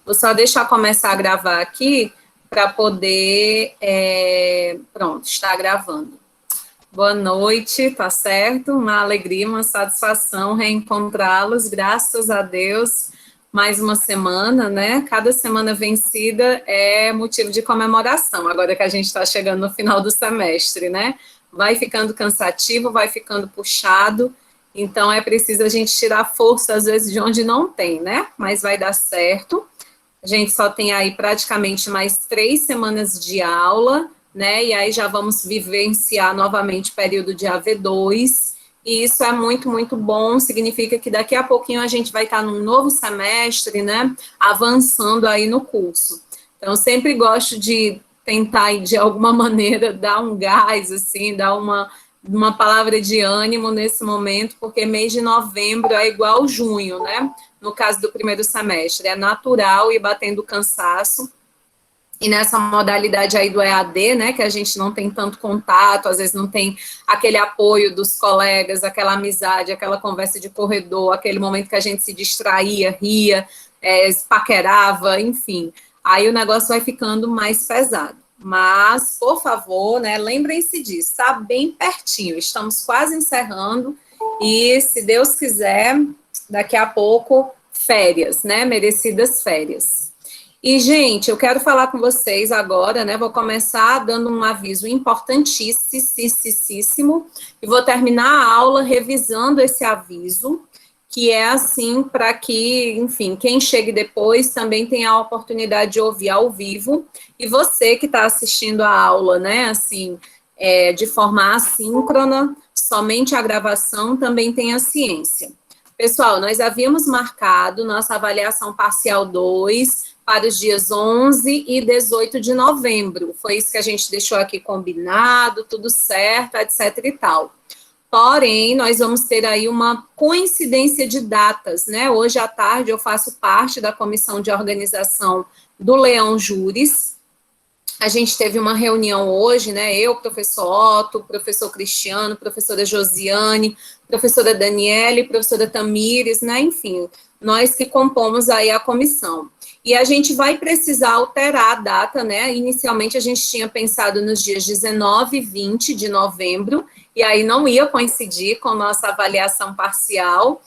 Vou só deixar começar a gravar aqui para poder... Pronto, está gravando. Boa noite, tá certo? Uma alegria, uma satisfação reencontrá-los, graças a Deus. Mais uma semana, né? Cada semana vencida é motivo de comemoração, agora que a gente está chegando no final do semestre, né? Vai ficando cansativo, vai ficando puxado, então é preciso a gente tirar força, às vezes, de onde não tem, né? Mas vai dar certo. A gente só tem aí praticamente mais 3 semanas de aula, né? E aí já vamos vivenciar novamente o período de AV2, e isso é muito, muito bom, significa que daqui a pouquinho a gente vai estar num novo semestre, né? Avançando aí no curso. Então, eu sempre gosto de tentar, de alguma maneira, dar um gás, assim, dar uma palavra de ânimo nesse momento, porque mês de novembro é igual junho, né? No caso do primeiro semestre, é natural ir batendo cansaço, e nessa modalidade aí do EAD, né, que a gente não tem tanto contato, às vezes não tem aquele apoio dos colegas, aquela amizade, aquela conversa de corredor, aquele momento que a gente se distraía, ria, paquerava, enfim, aí o negócio vai ficando mais pesado. Mas, por favor, né, lembrem-se disso, está bem pertinho, estamos quase encerrando, e se Deus quiser, daqui a pouco, férias, né, merecidas férias. E, gente, eu quero falar com vocês agora, né, vou começar dando um aviso importantíssimo, e vou terminar a aula revisando esse aviso, que é assim, para que, enfim, quem chegue depois também tenha a oportunidade de ouvir ao vivo, e você que está assistindo a aula, né, assim, de forma assíncrona, somente a gravação também tem a ciência. Pessoal, nós havíamos marcado nossa avaliação parcial 2 para os dias 11 e 18 de novembro. Foi isso que a gente deixou aqui combinado, tudo certo, etc e tal. Porém, nós vamos ter aí uma coincidência de datas, né? Hoje à tarde eu faço parte da comissão de organização do Leão Júris. A gente teve uma reunião hoje, né? Eu, professor Otto, professor Cristiano, professora Josiane, professora Daniele, professora Tamires, né? Enfim, nós que compomos aí a comissão. E a gente vai precisar alterar a data, né? Inicialmente a gente tinha pensado nos dias 19 e 20 de novembro, e aí não ia coincidir com nossa avaliação parcial.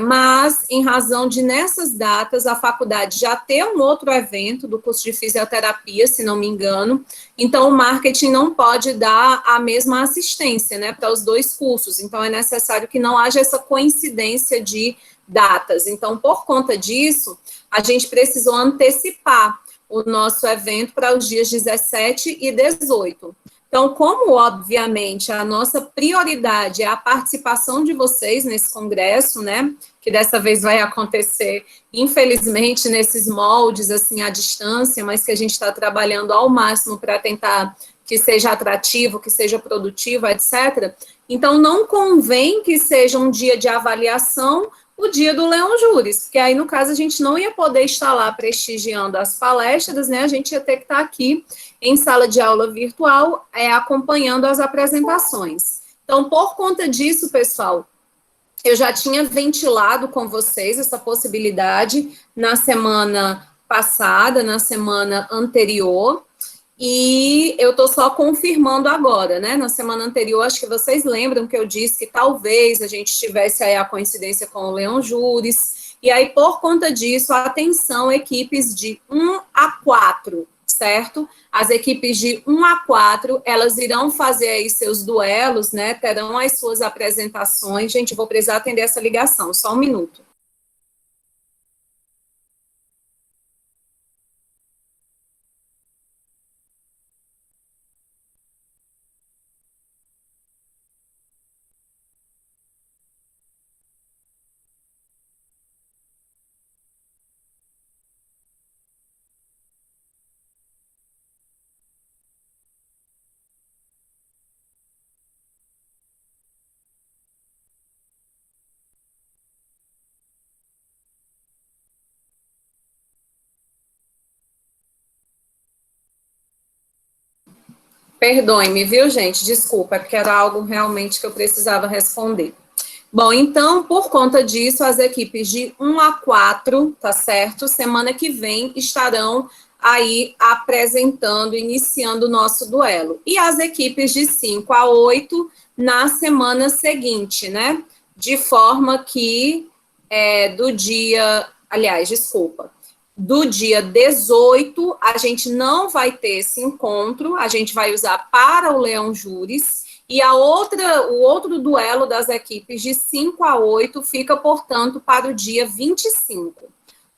Mas, em razão de nessas datas, a faculdade já ter um outro evento do curso de fisioterapia, se não me engano, então o marketing não pode dar a mesma assistência, né, para os dois cursos, então é necessário que não haja essa coincidência de datas. Então, por conta disso, a gente precisou antecipar o nosso evento para os dias 17 e 18. Então, como, obviamente, a nossa prioridade é a participação de vocês nesse congresso, né, que dessa vez vai acontecer, infelizmente, nesses moldes, assim, à distância, mas que a gente está trabalhando ao máximo para tentar que seja atrativo, que seja produtivo, etc. Então, não convém que seja um dia de avaliação o dia do Leão Júris, porque aí, no caso, a gente não ia poder estar lá prestigiando as palestras, né, a gente ia ter que estar aqui em sala de aula virtual, acompanhando as apresentações. Então, por conta disso, pessoal, eu já tinha ventilado com vocês essa possibilidade na semana passada, na semana anterior, e eu estou só confirmando agora, né? Na semana anterior, acho que vocês lembram que eu disse que talvez a gente tivesse aí a coincidência com o Leão Júris, e aí, por conta disso, atenção, equipes de 1 a 4, certo? As equipes de 1 a 4, elas irão fazer aí seus duelos, né? Terão as suas apresentações. Gente, vou precisar atender essa ligação, só um minuto. Perdoe-me, viu, gente? Desculpa, é porque era algo realmente que eu precisava responder. Bom, então, por conta disso, as equipes de 1 a 4, tá certo? Semana que vem estarão aí apresentando, iniciando o nosso duelo. E as equipes de 5 a 8 na semana seguinte, né? De forma que do dia, aliás, desculpa, do dia 18, a gente não vai ter esse encontro, a gente vai usar para o Leão Júris, e o outro duelo das equipes de 5 a 8 fica, portanto, para o dia 25.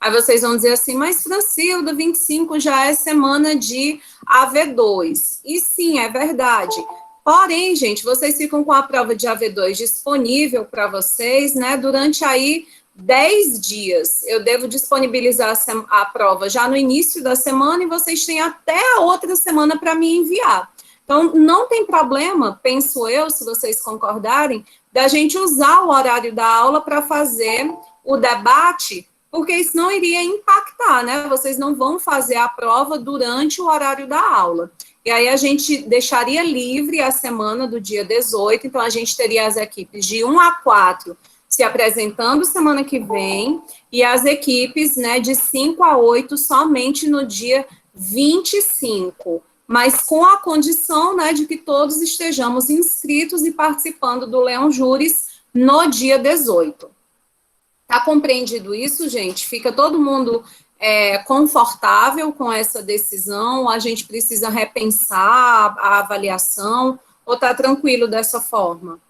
Aí vocês vão dizer assim, mas Francilda, 25 já é semana de AV2. E sim, é verdade. Porém, gente, vocês ficam com a prova de AV2 disponível para vocês, né, durante aí 10 dias. Eu devo disponibilizar a prova já no início da semana e vocês têm até a outra semana para me enviar. Então, não tem problema, penso eu, se vocês concordarem, da gente usar o horário da aula para fazer o debate, porque isso não iria impactar, né? Vocês não vão fazer a prova durante o horário da aula. E aí a gente deixaria livre a semana do dia 18, então a gente teria as equipes de 1 a 4 se apresentando semana que vem, e as equipes, né, de 5 a 8 somente no dia 25, mas com a condição, né, de que todos estejamos inscritos e participando do Leão Júris no dia 18. Tá compreendido isso, gente? Fica todo mundo confortável com essa decisão? A gente precisa repensar a avaliação? Ou tá tranquilo dessa forma?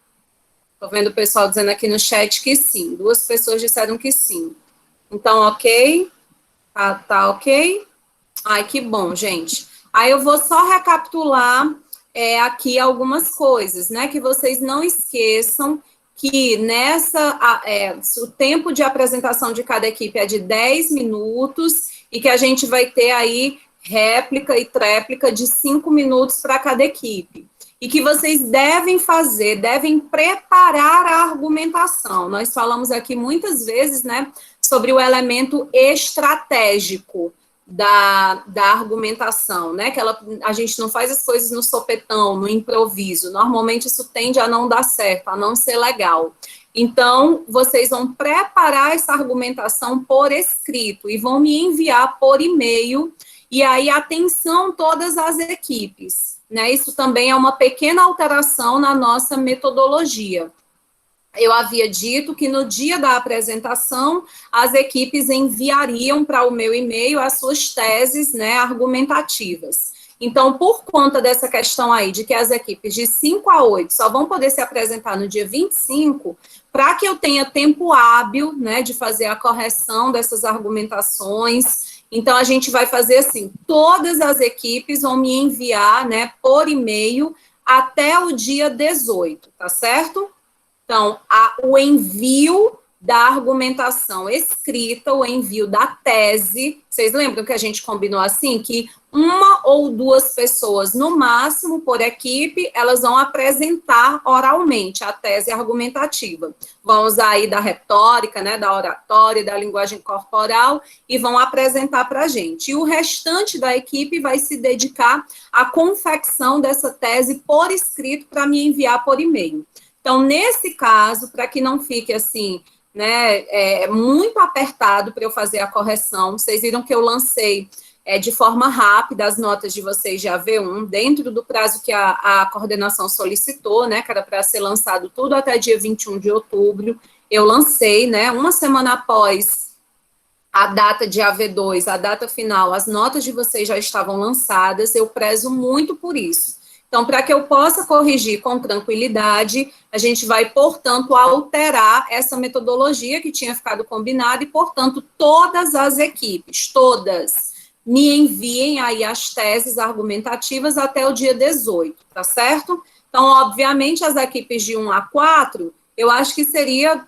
Estou vendo o pessoal dizendo aqui no chat que sim. 2 pessoas disseram que sim. Então, ok? Tá ok? Ai, que bom, gente. Aí eu vou só recapitular aqui algumas coisas, né? Que vocês não esqueçam que o tempo de apresentação de cada equipe é de 10 minutos e que a gente vai ter aí réplica e tréplica de 5 minutos para cada equipe. E que vocês devem preparar a argumentação. Nós falamos aqui muitas vezes, né, sobre o elemento estratégico da argumentação, né? Que a gente não faz as coisas no sopetão, no improviso. Normalmente isso tende a não dar certo, a não ser legal. Então, vocês vão preparar essa argumentação por escrito e vão me enviar por e-mail. E aí, atenção, todas as equipes, né? Isso também é uma pequena alteração na nossa metodologia. Eu havia dito que no dia da apresentação, as equipes enviariam para o meu e-mail as suas teses, né, argumentativas. Então, por conta dessa questão aí, de que as equipes de 5 a 8 só vão poder se apresentar no dia 25, para que eu tenha tempo hábil, né, de fazer a correção dessas argumentações, então a gente vai fazer assim, todas as equipes vão me enviar, né, por e-mail até o dia 18, tá certo? Então, o envio da argumentação escrita, o envio da tese, vocês lembram que a gente combinou assim, que 1 ou 2 pessoas, no máximo, por equipe, elas vão apresentar oralmente a tese argumentativa. Vão usar aí da retórica, né, da oratória, da linguagem corporal, e vão apresentar para a gente. E o restante da equipe vai se dedicar à confecção dessa tese por escrito para me enviar por e-mail. Então, nesse caso, para que não fique assim, né, muito apertado para eu fazer a correção, vocês viram que eu lancei de forma rápida as notas de vocês de AV1, dentro do prazo que a coordenação solicitou, né, que era para ser lançado tudo até dia 21 de outubro, eu lancei, né, uma semana após a data de AV2, a data final, as notas de vocês já estavam lançadas, eu prezo muito por isso. Então, para que eu possa corrigir com tranquilidade, a gente vai, portanto, alterar essa metodologia que tinha ficado combinada e, portanto, todas as equipes, todas, me enviem aí as teses argumentativas até o dia 18, tá certo? Então, obviamente, as equipes de 1 a 4, eu acho que seria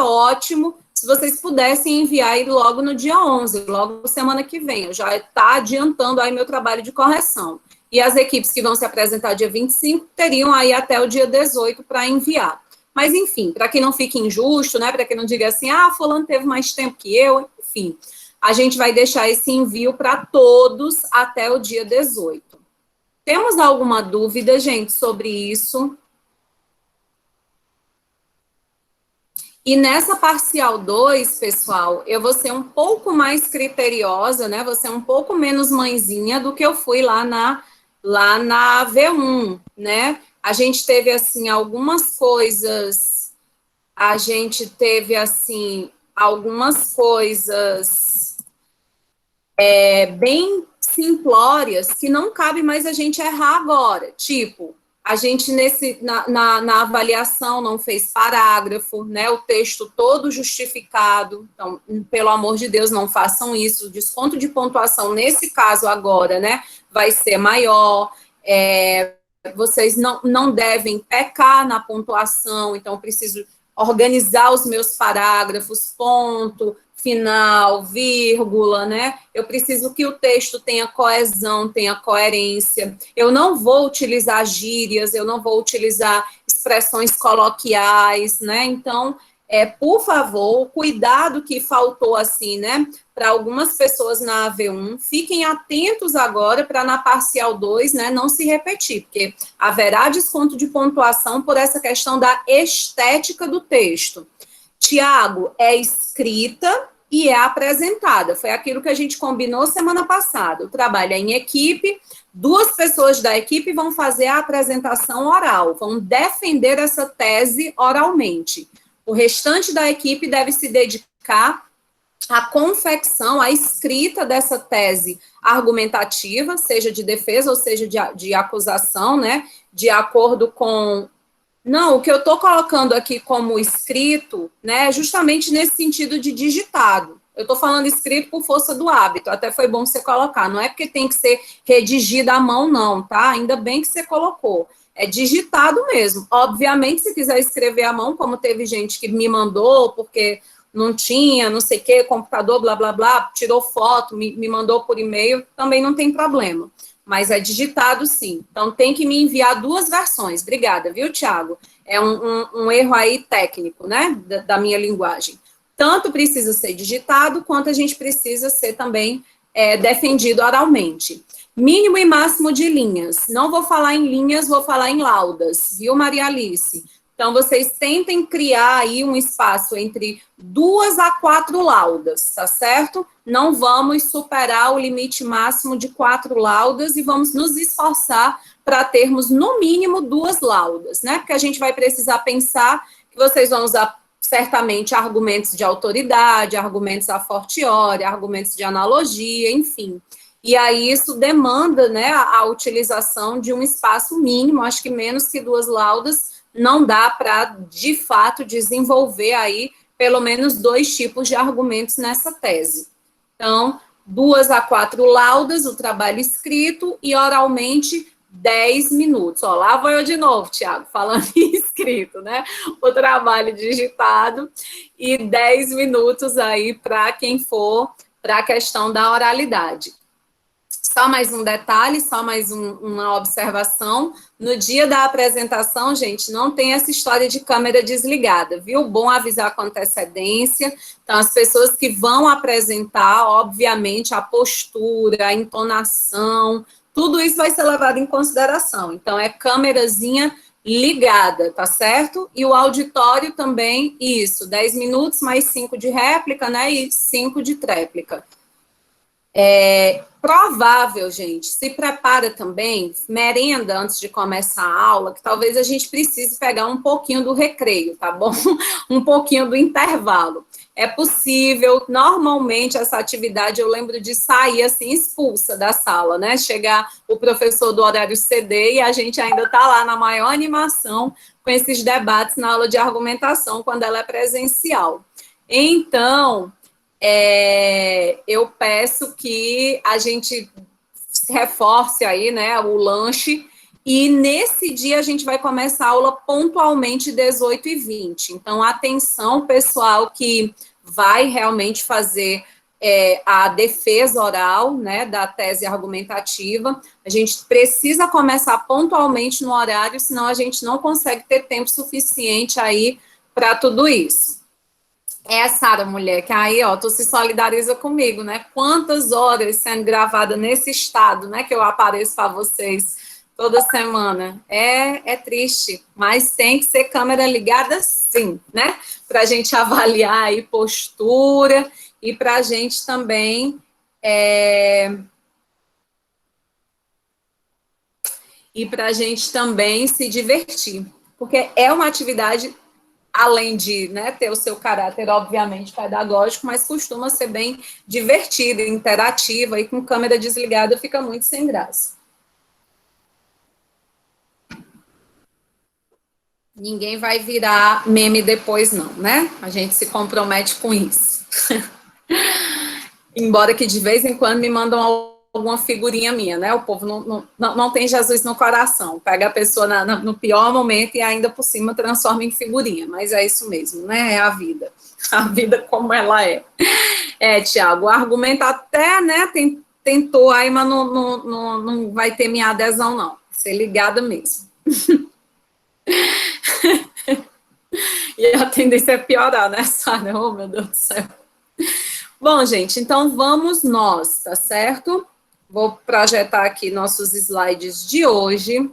ótimo se vocês pudessem enviar aí logo no dia 11, logo semana que vem. Eu já está adiantando aí meu trabalho de correção. E as equipes que vão se apresentar dia 25 teriam aí até o dia 18 para enviar. Mas, enfim, para que não fique injusto, né, para que não diga assim, fulano teve mais tempo que eu, enfim, a gente vai deixar esse envio para todos até o dia 18. Temos alguma dúvida, gente, sobre isso? E nessa parcial 2, pessoal, eu vou ser um pouco mais criteriosa, né? Vou ser um pouco menos mãezinha do que eu fui lá na V1, né? A gente teve, assim, algumas coisas, a gente teve, assim, algumas coisas bem simplórias que não cabe mais a gente errar agora. Tipo, a gente na avaliação não fez parágrafo, né? O texto todo justificado. Então, pelo amor de Deus, não façam isso. O desconto de pontuação, nesse caso agora, né, vai ser maior. Vocês não devem pecar na pontuação, então eu preciso organizar os meus parágrafos, ponto, final, vírgula, né? Eu preciso que o texto tenha coesão, tenha coerência. Eu não vou utilizar gírias, eu não vou utilizar expressões coloquiais, né? Então, por favor, o cuidado que faltou, assim, né, para algumas pessoas na AV1, fiquem atentos agora para na parcial 2, né, não se repetir, porque haverá desconto de pontuação por essa questão da estética do texto. Tiago, é escrita e é apresentada. Foi aquilo que a gente combinou semana passada. O trabalho é em equipe, 2 pessoas da equipe vão fazer a apresentação oral, vão defender essa tese oralmente. O restante da equipe deve se dedicar à confecção, à escrita dessa tese argumentativa, seja de defesa ou seja de acusação, né, de acordo com... Não, o que eu estou colocando aqui como escrito, né, é justamente nesse sentido de digitado. Eu estou falando escrito por força do hábito, até foi bom você colocar, não é porque tem que ser redigida à mão, não, tá? Ainda bem que você colocou. É digitado mesmo. Obviamente, se quiser escrever à mão, como teve gente que me mandou, porque não tinha, não sei o quê, computador, blá, blá, blá, tirou foto, me mandou por e-mail, também não tem problema. Mas é digitado, sim. Então, tem que me enviar 2 versões. Obrigada, viu, Tiago? É um erro aí técnico, né, da minha linguagem. Tanto precisa ser digitado, quanto a gente precisa ser também defendido oralmente. Mínimo e máximo de linhas. Não vou falar em linhas, vou falar em laudas, viu, Maria Alice? Então, vocês tentem criar aí um espaço entre 2 a 4 laudas, tá certo? Não vamos superar o limite máximo de 4 laudas e vamos nos esforçar para termos, no mínimo, 2 laudas, né? Porque a gente vai precisar pensar que vocês vão usar certamente argumentos de autoridade, argumentos a fortiori, argumentos de analogia, enfim. E aí isso demanda, né, a utilização de um espaço mínimo, acho que menos que 2 laudas não dá para, de fato, desenvolver aí pelo menos 2 tipos de argumentos nessa tese. Então, 2 a 4 laudas, o trabalho escrito, e oralmente 10 minutos. Ó, lá vou eu de novo, Tiago, falando em escrito, né? O trabalho digitado e 10 minutos aí para quem for para a questão da oralidade. Só mais um detalhe, só mais uma observação. No dia da apresentação, gente, não tem essa história de câmera desligada, viu? Bom avisar com antecedência. Então, as pessoas que vão apresentar, obviamente, a postura, a entonação, tudo isso vai ser levado em consideração. Então, é câmerazinha ligada, tá certo? E o auditório também, isso, 10 minutos, mais 5 de réplica, né? E 5 de tréplica. Provável, gente, se prepara também, merenda antes de começar a aula, que talvez a gente precise pegar um pouquinho do recreio, tá bom? Um pouquinho do intervalo. É possível, normalmente essa atividade eu lembro de sair assim, expulsa da sala, né? Chegar o professor do horário CD e a gente ainda tá lá na maior animação com esses debates na aula de argumentação, quando ela é presencial. Então, eu peço que a gente reforce aí, né, o lanche, e nesse dia a gente vai começar a aula pontualmente 18h20. Então, atenção, pessoal, que vai realmente fazer a defesa oral, né, da tese argumentativa. A gente precisa começar pontualmente no horário, senão a gente não consegue ter tempo suficiente aí para tudo isso. Sara, mulher, que aí, ó, tu se solidariza comigo, né? Quantas horas sendo gravada nesse estado, né, que eu apareço para vocês toda semana. É triste, mas tem que ser câmera ligada sim, né? Para a gente avaliar aí postura e para a gente também se divertir, porque é uma atividade, além de, né, ter o seu caráter, obviamente, pedagógico, mas costuma ser bem divertida, interativa, e com câmera desligada fica muito sem graça. Ninguém vai virar meme depois, não, né? A gente se compromete com isso. Embora que de vez em quando me mandam alguma figurinha minha, né? O povo não tem Jesus no coração. Pega a pessoa no pior momento e ainda por cima transforma em figurinha. Mas é isso mesmo, né? É a vida. A vida como ela é. Tiago, o argumento até, né, tentou aí, mas não vai ter minha adesão, não. Ser ligada mesmo. E a tendência é piorar, né, Sara? Oh, meu Deus do céu. Bom, gente, então vamos nós, tá certo? Vou projetar aqui nossos slides de hoje.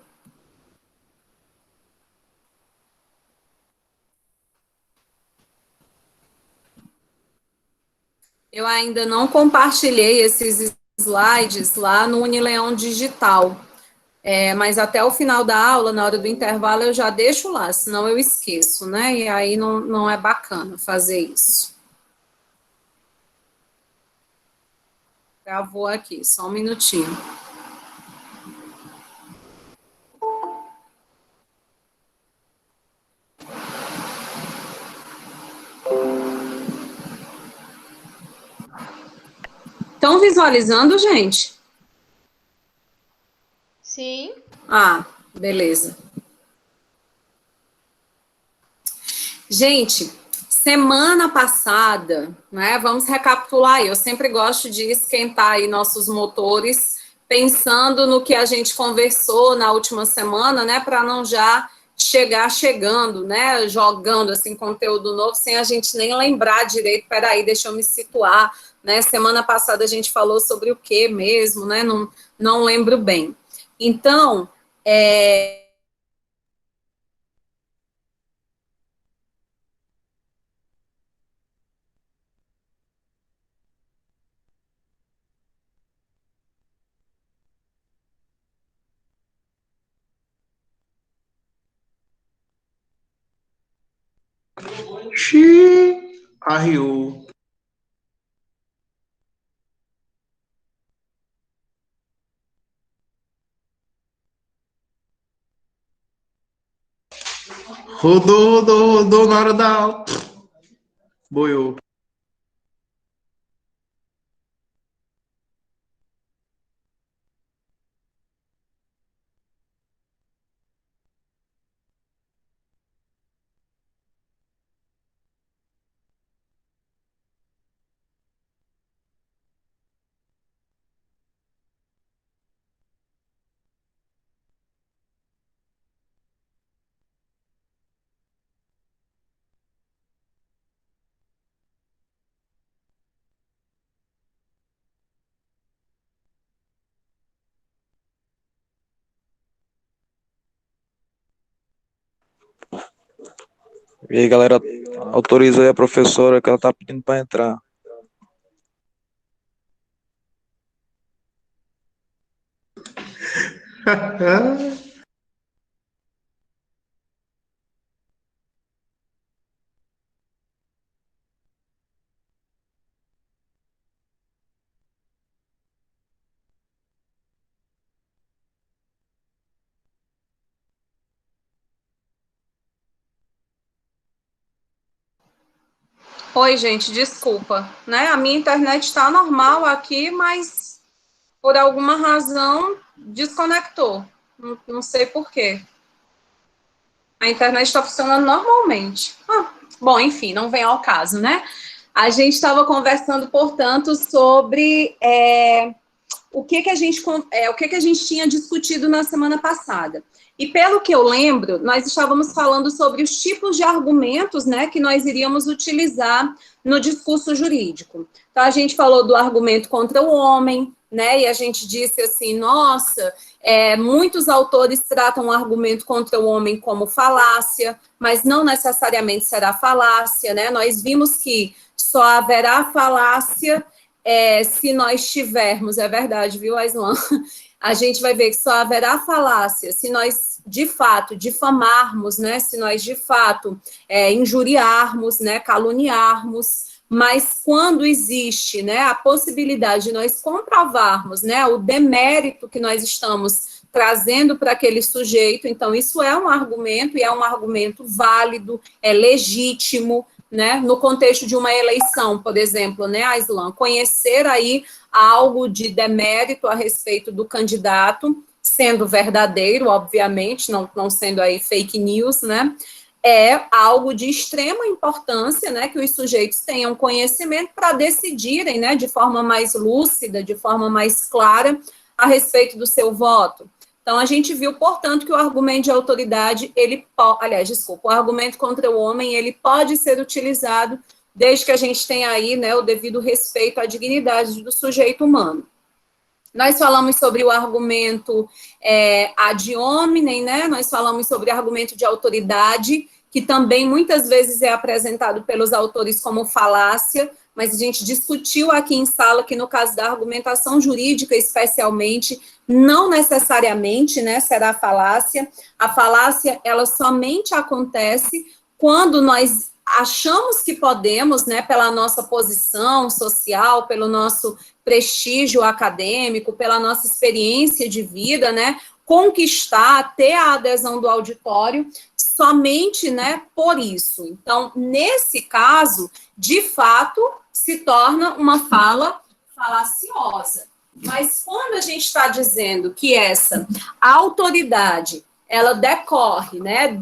Eu ainda não compartilhei esses slides lá no Unileão Digital, mas até o final da aula, na hora do intervalo, eu já deixo lá, senão eu esqueço, né? E aí não é bacana fazer isso. Gravou aqui, só um minutinho. Estão visualizando, gente? Sim. Ah, beleza. Gente, semana passada, né, vamos recapitular aí, eu sempre gosto de esquentar aí nossos motores, pensando no que a gente conversou na última semana, né, para não já chegar chegando, né, jogando, assim, conteúdo novo, sem a gente nem lembrar direito, peraí, deixa eu me situar, né, semana passada a gente falou sobre o que mesmo, né, não lembro bem. Então, Arriou. Rodou na hora da aula. Boiou. E aí, galera, autoriza aí a professora que ela tá pedindo para entrar. oi, gente, desculpa, né? A minha internet está normal aqui, mas por alguma razão desconectou. Não sei por quê. A internet está funcionando normalmente. Bom, enfim, não vem ao caso, né? A gente estava conversando, portanto, sobre o que a gente tinha discutido na semana passada. E pelo que eu lembro, nós estávamos falando sobre os tipos de argumentos, né, que nós iríamos utilizar no discurso jurídico. Então, a gente falou do argumento contra o homem, né, e a gente disse assim, nossa, muitos autores tratam o argumento contra o homem como falácia, mas não necessariamente será falácia, né, nós vimos que só haverá falácia se nós tivermos, é verdade, viu, Aislan? A gente vai ver que só haverá falácia se nós, de fato, difamarmos, né, se nós, de fato, injuriarmos, né, caluniarmos, mas quando existe, né, a possibilidade de nós comprovarmos, né, o demérito que nós estamos trazendo para aquele sujeito, então isso é um argumento, e é um argumento válido, é legítimo, né, no contexto de uma eleição, por exemplo, né, Aislan, conhecer aí algo de demérito a respeito do candidato, sendo verdadeiro, obviamente, não sendo aí fake news, né, é algo de extrema importância, né, que os sujeitos tenham conhecimento para decidirem, né, de forma mais lúcida, de forma mais clara, a respeito do seu voto. Então, a gente viu, portanto, que o argumento de autoridade, o argumento contra o homem, ele pode ser utilizado desde que a gente tenha aí, né, o devido respeito à dignidade do sujeito humano. Nós falamos sobre o argumento ad hominem, né, nós falamos sobre o argumento de autoridade, que também muitas vezes é apresentado pelos autores como falácia, mas a gente discutiu aqui em sala que no caso da argumentação jurídica, especialmente, não necessariamente, né, será falácia. A falácia, ela somente acontece quando nós achamos que podemos, né, pela nossa posição social, pelo nosso prestígio acadêmico, pela nossa experiência de vida, né, conquistar, ter a adesão do auditório, somente, né, por isso. Então, nesse caso, de fato, se torna uma fala falaciosa. Mas quando a gente está dizendo que essa autoridade, ela decorre, né,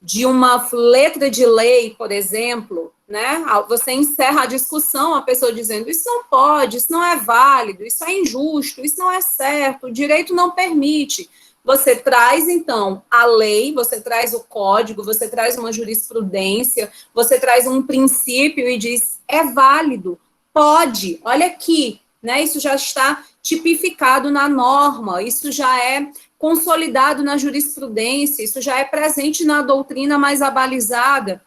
de uma letra de lei, por exemplo, né, você encerra a discussão, a pessoa dizendo, isso não pode, isso não é válido, isso é injusto, isso não é certo, o direito não permite. Você traz, então, a lei, você traz o código, você traz uma jurisprudência, você traz um princípio e diz, é válido, pode, olha aqui, né, isso já está tipificado na norma, isso já é consolidado na jurisprudência, isso já é presente na doutrina mais abalizada.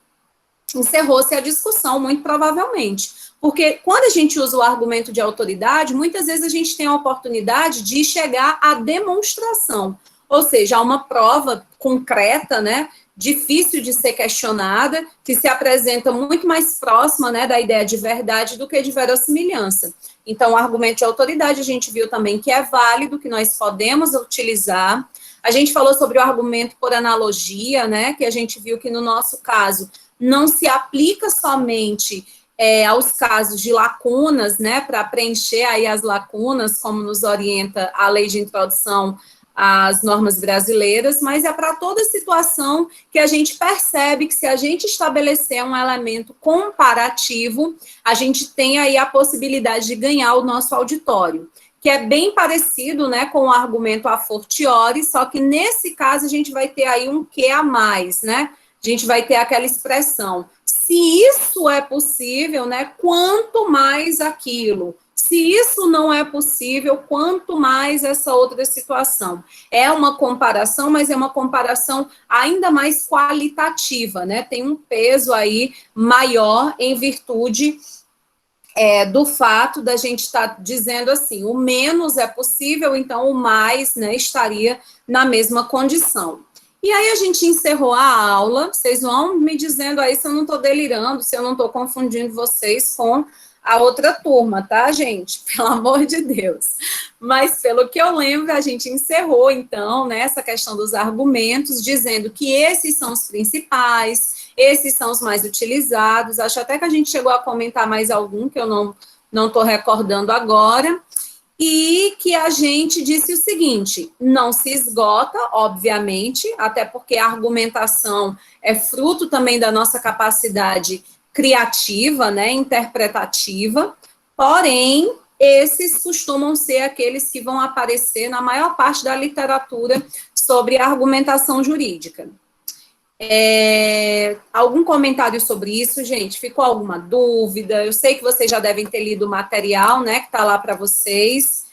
Encerrou-se a discussão, muito provavelmente. Porque quando a gente usa o argumento de autoridade, muitas vezes a gente tem a oportunidade de chegar à demonstração, ou seja, a uma prova concreta, né, difícil de ser questionada, que se apresenta muito mais próxima, né, da ideia de verdade do que de verossimilhança. Então, o argumento de autoridade, a gente viu também que é válido, que nós podemos utilizar. A gente falou sobre o argumento por analogia, né, que a gente viu que no nosso caso não se aplica somente aos casos de lacunas, né, para preencher aí as lacunas, como nos orienta a lei de introdução às normas brasileiras, mas é para toda situação que a gente percebe que se a gente estabelecer um elemento comparativo, a gente tem aí a possibilidade de ganhar o nosso auditório, que é bem parecido, né, com o argumento a fortiori, só que nesse caso a gente vai ter aí um quê a mais, né, a gente vai ter aquela expressão, se isso é possível, né, quanto mais aquilo. Se isso não é possível, quanto mais essa outra situação. É uma comparação, mas é uma comparação ainda mais qualitativa, né? Tem um peso aí maior em virtude do fato da gente estar dizendo assim, o menos é possível, então o mais, né, estaria na mesma condição. E aí a gente encerrou a aula, vocês vão me dizendo aí se eu não estou delirando, se eu não estou confundindo vocês com a outra turma, tá, gente? Pelo amor de Deus. Mas, pelo que eu lembro, a gente encerrou, então, né, essa questão dos argumentos, dizendo que esses são os principais, esses são os mais utilizados. Acho até que a gente chegou a comentar mais algum, que eu não estou recordando agora. E que a gente disse o seguinte, não se esgota, obviamente, até porque a argumentação é fruto também da nossa capacidade criativa, né, interpretativa, porém, esses costumam ser aqueles que vão aparecer na maior parte da literatura sobre a argumentação jurídica. Algum comentário sobre isso, gente? Ficou alguma dúvida? Eu sei que vocês já devem ter lido o material, né, que está lá para vocês.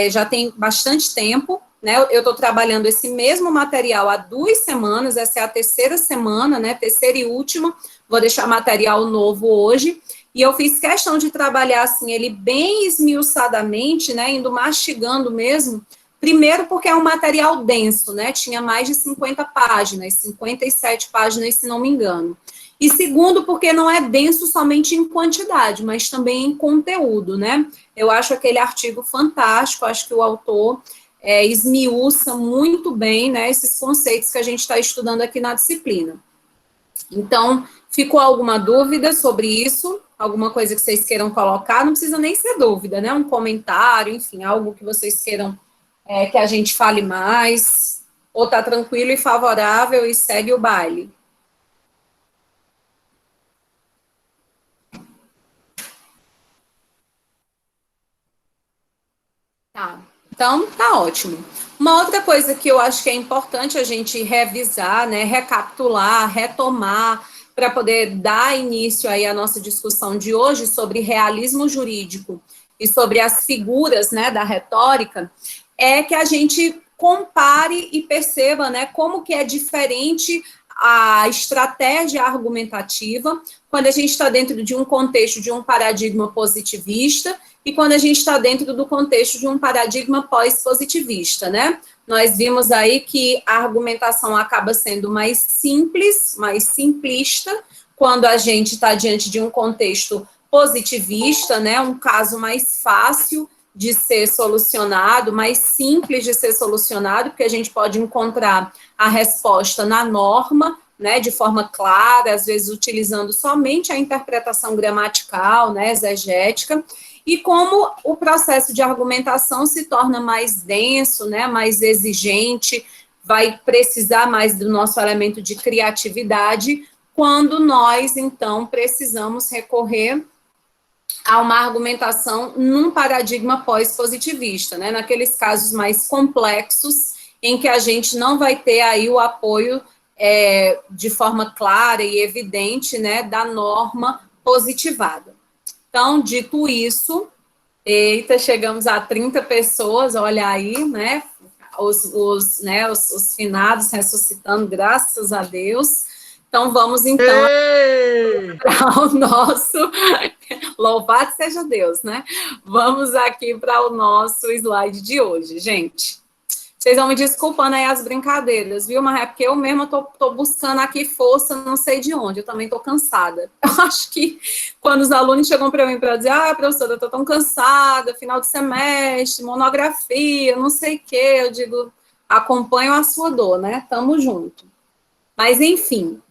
já tem bastante tempo, né? Eu estou trabalhando esse mesmo material há 2 semanas, essa é a terceira semana, né? Terceira e última, vou deixar material novo hoje, e eu fiz questão de trabalhar, assim, ele bem esmiuçadamente, né? Indo mastigando mesmo, primeiro porque é um material denso, né? Tinha mais de 50 páginas, 57 páginas, se não me engano. E segundo, porque não é denso somente em quantidade, mas também em conteúdo, né? Eu acho aquele artigo fantástico, acho que o autor esmiuça muito bem, né, esses conceitos que a gente está estudando aqui na disciplina. Então, ficou alguma dúvida sobre isso? Alguma coisa que vocês queiram colocar? Não precisa nem ser dúvida, né? Um comentário, enfim, algo que vocês queiram que a gente fale mais, ou tá tranquilo e favorável e segue o baile. Tá, então tá ótimo. Uma outra coisa que eu acho que é importante a gente revisar, né, recapitular, retomar, para poder dar início aí à nossa discussão de hoje sobre realismo jurídico e sobre as figuras, né, da retórica, é que a gente compare e perceba, né, como que é diferente a estratégia argumentativa quando a gente está dentro de um contexto de um paradigma positivista e quando a gente está dentro do contexto de um paradigma pós-positivista, né? Nós vimos aí que a argumentação acaba sendo mais simples, mais simplista, quando a gente está diante de um contexto positivista, né? Um caso mais fácil de ser solucionado, mais simples de ser solucionado, porque a gente pode encontrar a resposta na norma, né, de forma clara, às vezes utilizando somente a interpretação gramatical, né, exegética, e como o processo de argumentação se torna mais denso, né, mais exigente, vai precisar mais do nosso elemento de criatividade, quando nós, então, precisamos recorrer a uma argumentação num paradigma pós-positivista, né, naqueles casos mais complexos, em que a gente não vai ter aí o apoio de forma clara e evidente, né, da norma positivada. Então, dito isso, eita, chegamos a 30 pessoas, olha aí, né, os finados ressuscitando, graças a Deus. Então, vamos então para o nosso, louvado seja Deus, né? Vamos aqui para o nosso slide de hoje, gente. Vocês vão me desculpando aí as brincadeiras, viu? Mas é porque eu mesma tô buscando aqui força, não sei de onde, eu também tô cansada. Eu acho que quando os alunos chegam para mim para dizer, professora, eu tô tão cansada, final de semestre, monografia, não sei o quê, eu digo, acompanho a sua dor, né? Tamo junto. Mas, enfim,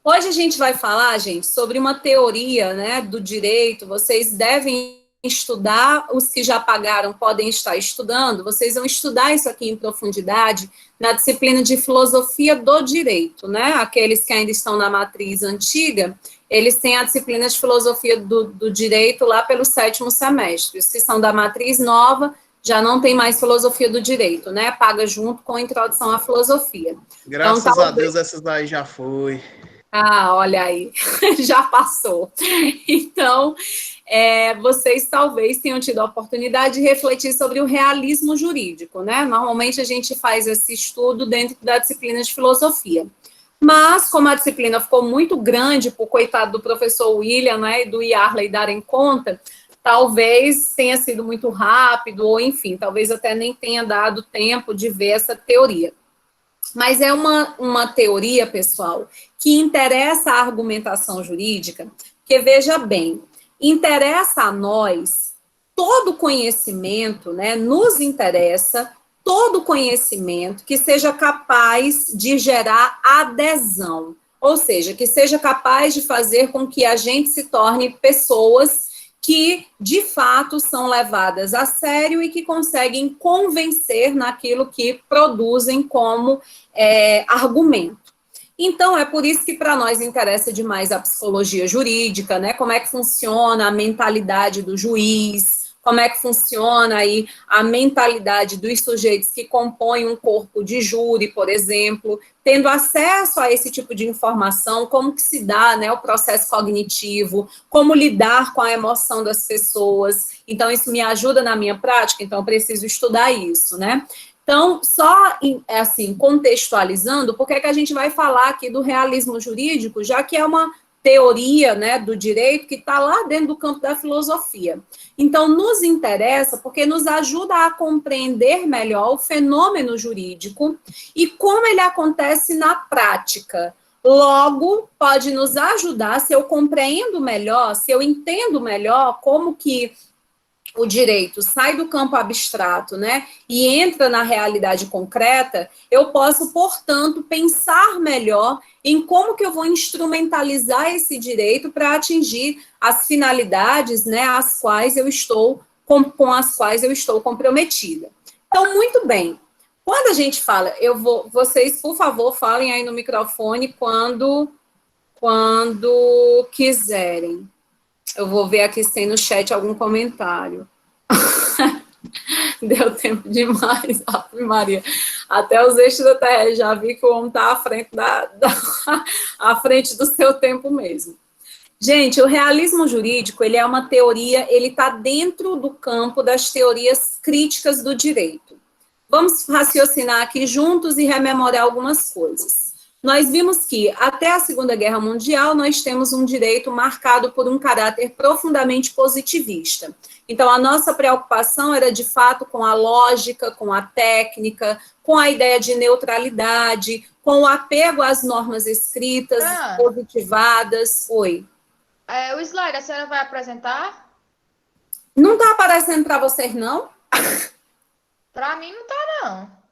hoje a gente vai falar, gente, sobre uma teoria, né, do direito. Vocês devem estudar, os que já pagaram podem estar estudando, vocês vão estudar isso aqui em profundidade na disciplina de filosofia do direito, né? Aqueles que ainda estão na matriz antiga, eles têm a disciplina de filosofia do direito lá pelo 7º semestre. Os que são da matriz nova já não tem mais filosofia do direito, né? Paga junto com a introdução à filosofia. Graças então, a Deus, essas daí já foi. Olha aí, já passou. Então, vocês talvez tenham tido a oportunidade de refletir sobre o realismo jurídico, né? Normalmente a gente faz esse estudo dentro da disciplina de filosofia. Mas, como a disciplina ficou muito grande, por coitado do professor William, né, e do Yarley darem conta, talvez tenha sido muito rápido, ou enfim, talvez até nem tenha dado tempo de ver essa teoria. Mas é uma teoria, pessoal, que interessa a argumentação jurídica, porque, veja bem, interessa a nós todo conhecimento, né, nos interessa todo conhecimento que seja capaz de gerar adesão, ou seja, que seja capaz de fazer com que a gente se torne pessoas que, de fato, são levadas a sério e que conseguem convencer naquilo que produzem como argumento. Então, é por isso que para nós interessa demais a psicologia jurídica, né? Como é que funciona a mentalidade do juiz, como é que funciona aí a mentalidade dos sujeitos que compõem um corpo de júri, por exemplo, tendo acesso a esse tipo de informação, como que se dá, né, o processo cognitivo, como lidar com a emoção das pessoas. Então, isso me ajuda na minha prática, então eu preciso estudar isso, né? Então, só assim, contextualizando, por que que a gente vai falar aqui do realismo jurídico, já que é uma teoria, né, do direito que está lá dentro do campo da filosofia. Então, nos interessa porque nos ajuda a compreender melhor o fenômeno jurídico e como ele acontece na prática. Logo, pode nos ajudar, se eu compreendo melhor, se eu entendo melhor como que o direito sai do campo abstrato, né, e entra na realidade concreta, eu posso, portanto, pensar melhor em como que eu vou instrumentalizar esse direito para atingir as finalidades, né, as quais eu estou, com as quais eu estou comprometida. Então, muito bem. Quando a gente fala, vocês, por favor, falem aí no microfone quando quiserem. Eu vou ver aqui se tem no chat algum comentário. Deu tempo demais, Ave Maria. Até os eixos da Terra, já vi que o homem está à frente, à frente do seu tempo mesmo. Gente, o realismo jurídico, ele é uma teoria, ele está dentro do campo das teorias críticas do direito. Vamos raciocinar aqui juntos e rememorar algumas coisas. Nós vimos que, até a Segunda Guerra Mundial, nós temos um direito marcado por um caráter profundamente positivista. Então, a nossa preocupação era, de fato, com a lógica, com a técnica, com a ideia de neutralidade, com o apego às normas escritas, positivadas. Oi. O slide, a senhora vai apresentar? Não está aparecendo para vocês, não? Para mim, não está, não.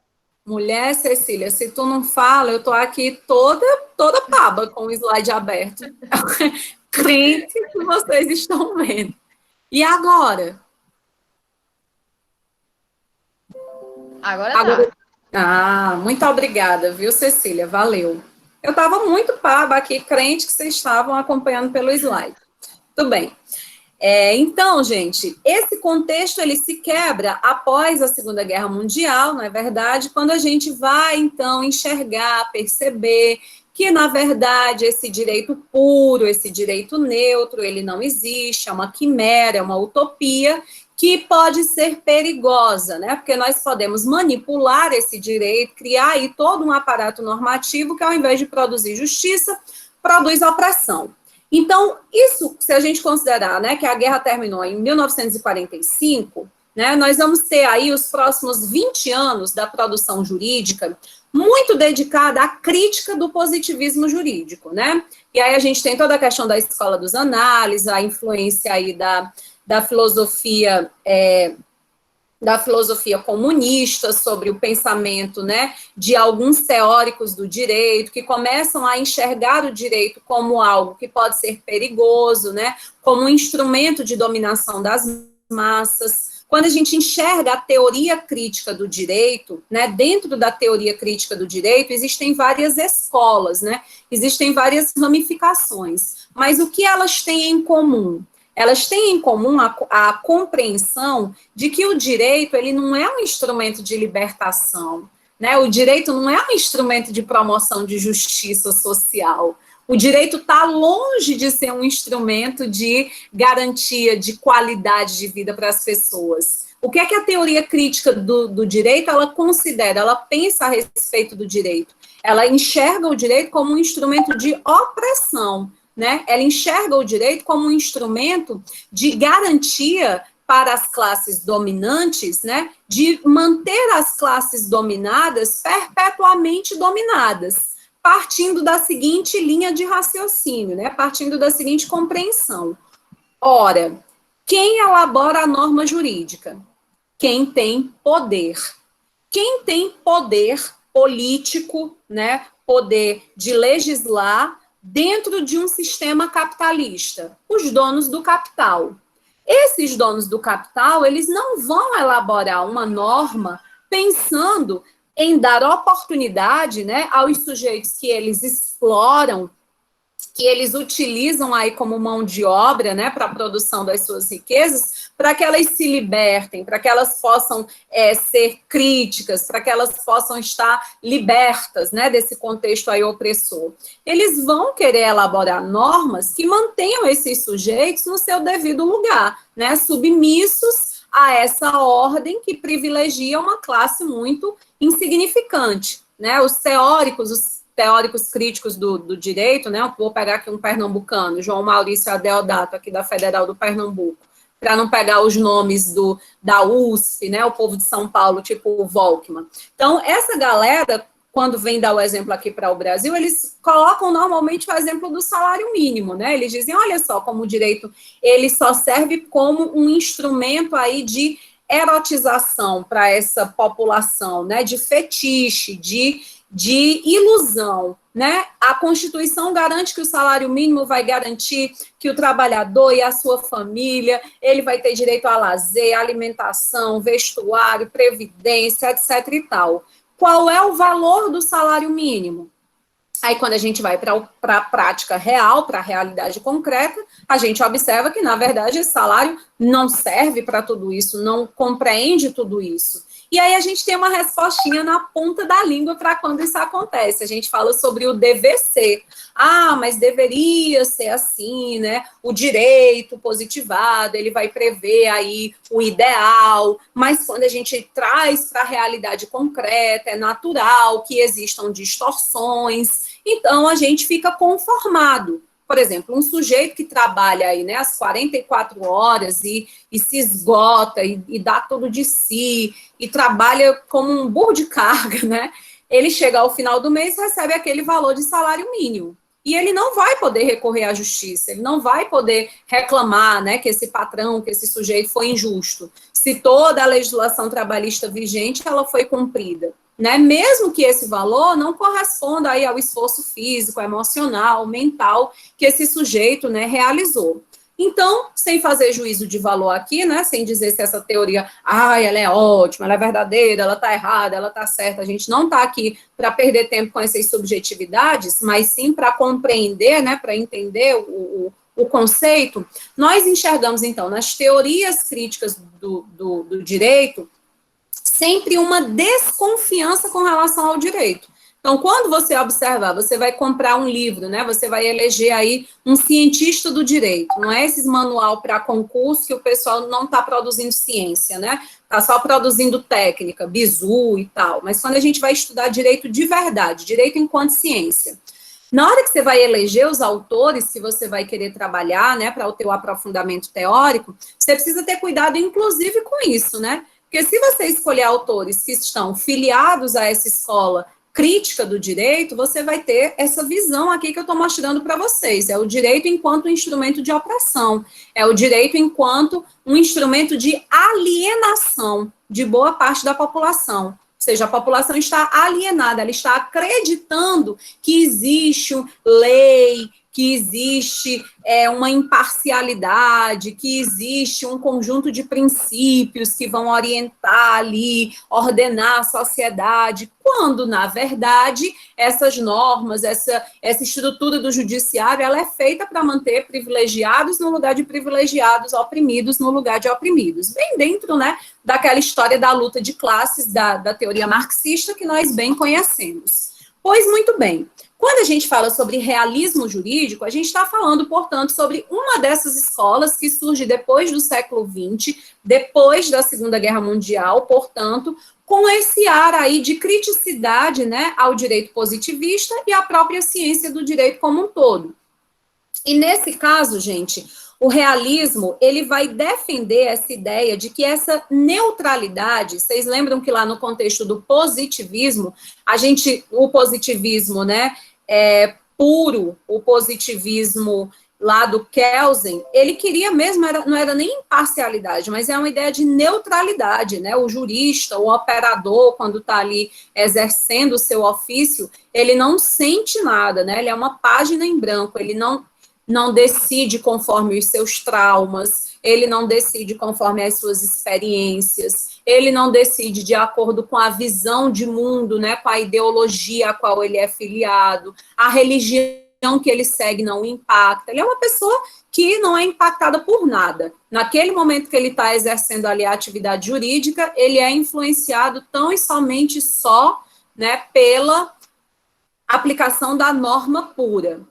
Mulher, Cecília, se tu não fala, eu tô aqui toda paba com o slide aberto. Crente que vocês estão vendo. E agora? Agora tá. Muito obrigada, viu, Cecília? Valeu. Eu estava muito paba aqui, crente que vocês estavam acompanhando pelo slide. Tudo bem. Então, gente, esse contexto ele se quebra após a Segunda Guerra Mundial, não é verdade? Quando a gente vai, então, enxergar, perceber que, na verdade, esse direito puro, esse direito neutro, ele não existe, é uma quimera, é uma utopia, que pode ser perigosa, né? Porque nós podemos manipular esse direito, criar aí todo um aparato normativo que, ao invés de produzir justiça, produz opressão. Então, isso, se a gente considerar, né, que a guerra terminou em 1945, né, nós vamos ter aí os próximos 20 anos da produção jurídica muito dedicada à crítica do positivismo jurídico, né? E aí a gente tem toda a questão da escola dos análises, a influência aí da filosofia comunista, sobre o pensamento, né, de alguns teóricos do direito, que começam a enxergar o direito como algo que pode ser perigoso, né, como um instrumento de dominação das massas. Quando a gente enxerga a teoria crítica do direito, né, dentro da teoria crítica do direito, existem várias escolas, né, existem várias ramificações, mas o que elas têm em comum? Elas têm em comum a compreensão de que o direito, ele não é um instrumento de libertação, né? O direito não é um instrumento de promoção de justiça social. O direito está longe de ser um instrumento de garantia de qualidade de vida para as pessoas. O que é que a teoria crítica do direito, ela considera, ela pensa a respeito do direito? Ela enxerga o direito como um instrumento de opressão, né? Ela enxerga o direito como um instrumento de garantia para as classes dominantes, né? De manter as classes dominadas perpetuamente dominadas, partindo da seguinte linha de raciocínio, né? Partindo da seguinte compreensão. Ora, quem elabora a norma jurídica? Quem tem poder. Quem tem poder político, né? Poder de legislar dentro de um sistema capitalista, os donos do capital. Esses donos do capital, eles não vão elaborar uma norma pensando em dar oportunidade, né, aos sujeitos que eles exploram, que eles utilizam aí como mão de obra, né, para a produção das suas riquezas, para que elas se libertem, para que elas possam ser críticas, para que elas possam estar libertas, né, desse contexto aí opressor. Eles vão querer elaborar normas que mantenham esses sujeitos no seu devido lugar, né, submissos a essa ordem que privilegia uma classe muito insignificante, né, os teóricos críticos do direito, né, eu vou pegar aqui um pernambucano, João Maurício Adeodato, aqui da Federal do Pernambuco, para não pegar os nomes da USP, né, o povo de São Paulo, tipo o Volkmann. Então, essa galera, quando vem dar o exemplo aqui para o Brasil, eles colocam normalmente o exemplo do salário mínimo, né, eles dizem, olha só, como o direito, ele só serve como um instrumento aí de erotização para essa população, né, de fetiche, de ilusão, né? A Constituição garante que o salário mínimo vai garantir que o trabalhador e a sua família, ele vai ter direito a lazer, alimentação, vestuário, previdência, etc e tal. Qual é o valor do salário mínimo? Aí, quando a gente vai para a prática real, para a realidade concreta, a gente observa que, na verdade, esse salário não serve para tudo isso, não compreende tudo isso. E aí a gente tem uma respostinha na ponta da língua para quando isso acontece. A gente fala sobre o dever ser. Ah, mas deveria ser assim, né? O direito positivado, ele vai prever aí o ideal, mas quando a gente traz para a realidade concreta, é natural que existam distorções, então a gente fica conformado. Por exemplo, um sujeito que trabalha aí, né, as 44 horas e se esgota e dá tudo de si e trabalha como um burro de carga, né? Ele chega ao final do mês e recebe aquele valor de salário mínimo. E ele não vai poder recorrer à justiça, ele não vai poder reclamar, né, que esse patrão, que esse sujeito foi injusto. Se toda a legislação trabalhista vigente, ela foi cumprida. Né, mesmo que esse valor não corresponda aí ao esforço físico, emocional, mental que esse sujeito, né, realizou. Então, sem fazer juízo de valor aqui, né, sem dizer se essa teoria, ela é ótima, ela é verdadeira, ela está errada, ela está certa, a gente não está aqui para perder tempo com essas subjetividades, mas sim para compreender, né, para entender o conceito, nós enxergamos, então, nas teorias críticas do direito, sempre uma desconfiança com relação ao direito. Então, quando você observar, você vai comprar um livro, né? Você vai eleger aí um cientista do direito. Não é esses manual para concurso que o pessoal não está produzindo ciência, né? Está só produzindo técnica, bizu e tal. Mas quando a gente vai estudar direito de verdade, direito enquanto ciência, na hora que você vai eleger os autores que você vai querer trabalhar, né, para o teu aprofundamento teórico, você precisa ter cuidado, inclusive, com isso, né? Porque se você escolher autores que estão filiados a essa escola crítica do direito, você vai ter essa visão aqui que eu estou mostrando para vocês. É o direito enquanto instrumento de opressão. É o direito enquanto um instrumento de alienação de boa parte da população. Ou seja, a população está alienada, ela está acreditando que existe lei, que existe uma imparcialidade, que existe um conjunto de princípios que vão orientar ali, ordenar a sociedade, quando, na verdade, essas normas, essa estrutura do judiciário, ela é feita para manter privilegiados no lugar de privilegiados, oprimidos no lugar de oprimidos. Bem dentro, né, daquela história da luta de classes, da teoria marxista, que nós bem conhecemos. Pois, muito bem. Quando a gente fala sobre realismo jurídico, a gente está falando, portanto, sobre uma dessas escolas que surge depois do século XX, depois da Segunda Guerra Mundial, portanto, com esse ar aí de criticidade, né, ao direito positivista e à própria ciência do direito como um todo. E nesse caso, gente, o realismo, ele vai defender essa ideia de que essa neutralidade, vocês lembram que lá no contexto do positivismo, o positivismo, né, puro, o positivismo lá do Kelsen, ele queria mesmo, não era nem imparcialidade, mas é uma ideia de neutralidade, né, o jurista, o operador, quando está ali exercendo o seu ofício, ele não sente nada, né, ele é uma página em branco, ele não decide conforme os seus traumas, ele não decide conforme as suas experiências, ele não decide de acordo com a visão de mundo, né, com a ideologia a qual ele é filiado, a religião que ele segue não o impacta. Ele é uma pessoa que não é impactada por nada. Naquele momento que ele está exercendo ali a atividade jurídica, ele é influenciado tão e somente só, né, pela aplicação da norma pura.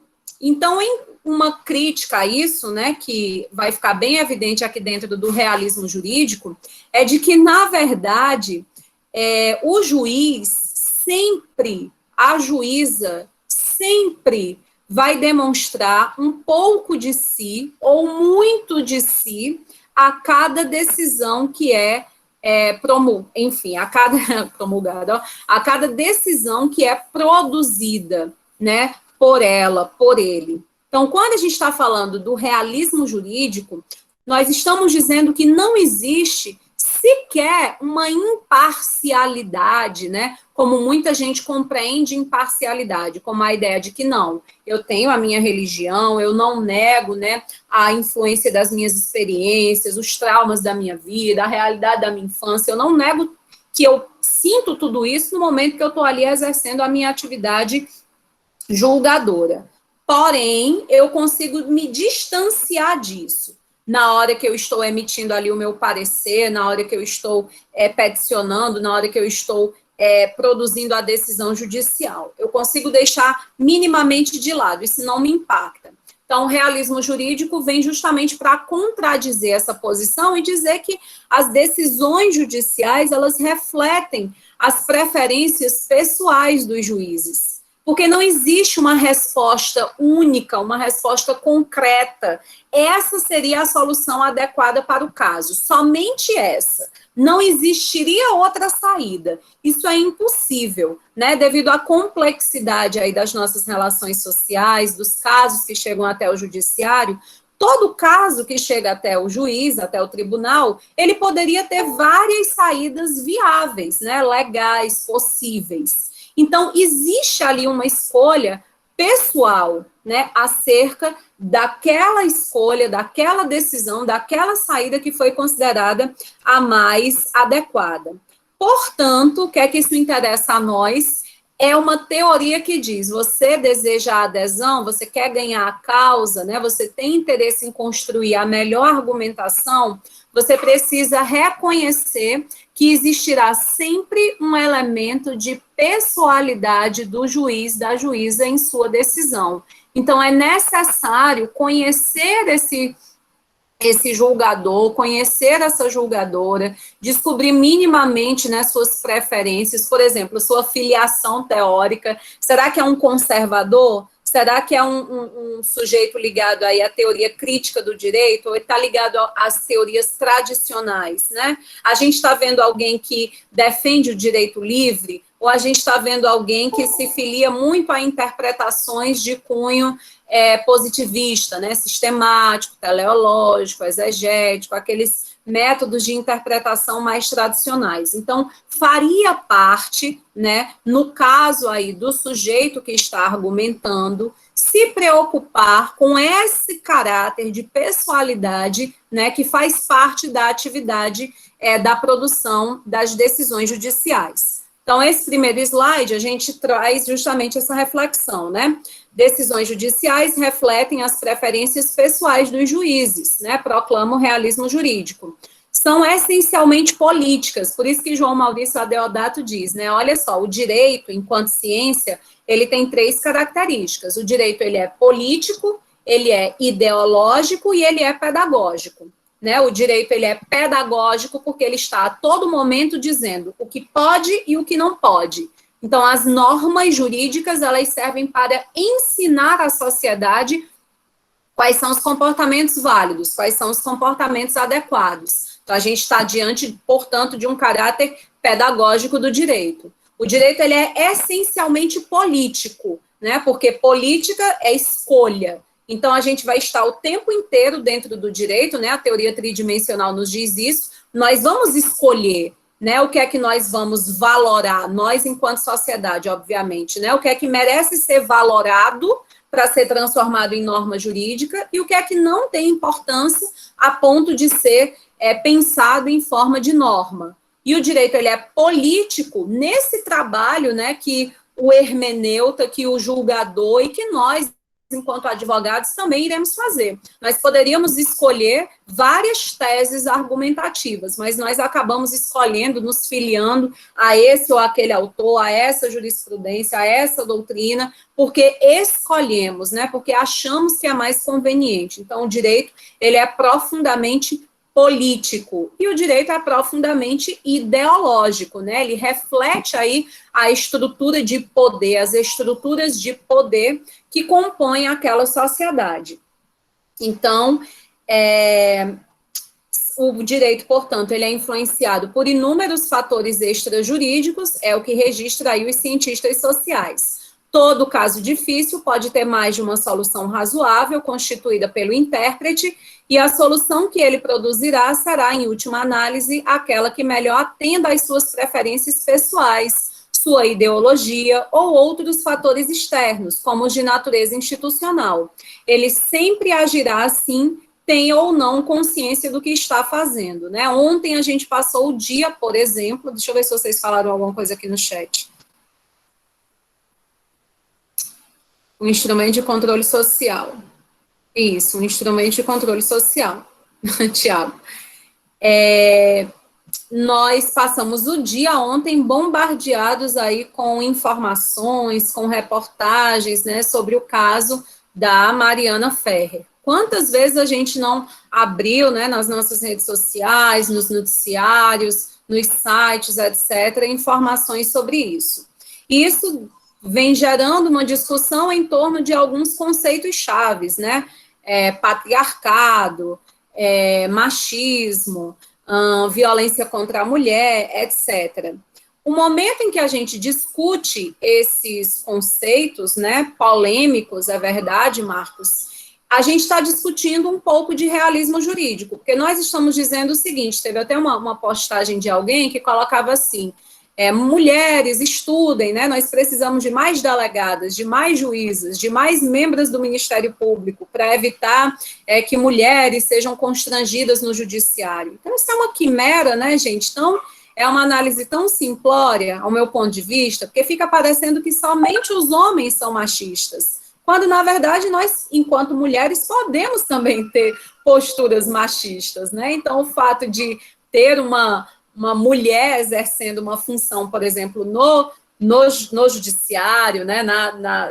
Então, em uma crítica a isso, né, que vai ficar bem evidente aqui dentro do realismo jurídico, é de que, na verdade, o juiz sempre, a juíza sempre vai demonstrar um pouco de si ou muito de si a cada decisão que a cada decisão que é produzida, né, por ela, por ele. Então, quando a gente está falando do realismo jurídico, nós estamos dizendo que não existe sequer uma imparcialidade, né? Como muita gente compreende imparcialidade, como a ideia de que não, eu tenho a minha religião, eu não nego, né, a influência das minhas experiências, os traumas da minha vida, a realidade da minha infância, eu não nego que eu sinto tudo isso no momento que eu estou ali exercendo a minha atividade julgadora. Porém, eu consigo me distanciar disso. Na hora que eu estou emitindo ali o meu parecer, na hora que eu estou peticionando, na hora que eu estou produzindo a decisão judicial. Eu consigo deixar minimamente de lado, isso não me impacta. Então, o realismo jurídico vem justamente para contradizer essa posição e dizer que as decisões judiciais, elas refletem as preferências pessoais dos juízes. Porque não existe uma resposta única, uma resposta concreta. Essa seria a solução adequada para o caso, somente essa. Não existiria outra saída. Isso é impossível, né? Devido à complexidade aí das nossas relações sociais, dos casos que chegam até o judiciário. Todo caso que chega até o juiz, até o tribunal, ele poderia ter várias saídas viáveis, né? Legais, possíveis. Então, existe ali uma escolha pessoal, né, acerca daquela escolha, daquela decisão, daquela saída que foi considerada a mais adequada. Portanto, o que é que isso interessa a nós? É uma teoria que diz, você deseja a adesão, você quer ganhar a causa, né, você tem interesse em construir a melhor argumentação, você precisa reconhecer que existirá sempre um elemento de pessoalidade do juiz, da juíza em sua decisão. Então, é necessário conhecer esse julgador, conhecer essa julgadora, descobrir minimamente, né, suas preferências, por exemplo, sua filiação teórica. Será que é um conservador? Será que é um sujeito ligado aí à teoria crítica do direito, ou está ligado às teorias tradicionais, né? A gente está vendo alguém que defende o direito livre, ou a gente está vendo alguém que se filia muito a interpretações de cunho positivista, né? Sistemático, teleológico, exegético, aqueles métodos de interpretação mais tradicionais. Então, faria parte, né, no caso aí do sujeito que está argumentando, se preocupar com esse caráter de pessoalidade, né, que faz parte da atividade da produção das decisões judiciais. Então, esse primeiro slide, a gente traz justamente essa reflexão, né? Decisões judiciais refletem as preferências pessoais dos juízes, né? Proclama o realismo jurídico. São essencialmente políticas, por isso que João Maurício Adeodato diz, né? Olha só, o direito, enquanto ciência, ele tem 3 características. O direito, ele é político, ele é ideológico e ele é pedagógico. Né, o direito ele é pedagógico porque ele está a todo momento dizendo o que pode e o que não pode. Então, as normas jurídicas, elas servem para ensinar à sociedade quais são os comportamentos válidos, quais são os comportamentos adequados. Então, a gente está diante, portanto, de um caráter pedagógico do direito. O direito, ele é essencialmente político, né, porque política é escolha. Então, a gente vai estar o tempo inteiro dentro do direito, né? A teoria tridimensional nos diz isso. Nós vamos escolher, né? O que é que nós vamos valorar, nós enquanto sociedade, obviamente, né? O que é que merece ser valorado para ser transformado em norma jurídica e o que é que não tem importância a ponto de ser pensado em forma de norma. E o direito, ele é político nesse trabalho, né? Que o hermeneuta, que o julgador e que nós, enquanto advogados, também iremos fazer. Nós poderíamos escolher várias teses argumentativas, mas nós acabamos escolhendo, nos filiando a esse ou aquele autor, a essa jurisprudência, a essa doutrina, porque escolhemos, né, porque achamos que é mais conveniente. Então, o direito, ele é profundamente político, e o direito é profundamente ideológico, né, ele reflete aí a estrutura de poder, as estruturas de poder que compõem aquela sociedade. Então, o direito, portanto, ele é influenciado por inúmeros fatores extrajurídicos, é o que registra aí os cientistas sociais. Todo caso difícil pode ter mais de uma solução razoável, constituída pelo intérprete, e a solução que ele produzirá será, em última análise, aquela que melhor atenda às suas preferências pessoais, sua ideologia ou outros fatores externos, como os de natureza institucional. Ele sempre agirá assim, tenha ou não consciência do que está fazendo, né? Ontem a gente passou o dia, por exemplo, deixa eu ver se vocês falaram alguma coisa aqui no chat. Um instrumento de controle social. Isso, um instrumento de controle social, Tiago. Nós passamos o dia ontem bombardeados aí com informações, com reportagens, né, sobre o caso da Mariana Ferrer. Quantas vezes a gente não abriu, né, nas nossas redes sociais, nos noticiários, nos sites, etc., informações sobre isso. E isso vem gerando uma discussão em torno de alguns conceitos chaves, né? Patriarcado, machismo, violência contra a mulher, etc. O momento em que a gente discute esses conceitos, né, polêmicos, é verdade, Marcos, a gente está discutindo um pouco de realismo jurídico, porque nós estamos dizendo o seguinte, teve até uma postagem de alguém que colocava assim, mulheres, estudem, né? Nós precisamos de mais delegadas, de mais juízas, de mais membros do Ministério Público, para evitar que mulheres sejam constrangidas no judiciário. Então, isso é uma quimera, né, gente? Então, é uma análise tão simplória, ao meu ponto de vista, porque fica parecendo que somente os homens são machistas, quando, na verdade, nós, enquanto mulheres, podemos também ter posturas machistas, né? Então, o fato de ter uma mulher exercendo uma função, por exemplo, no judiciário, né,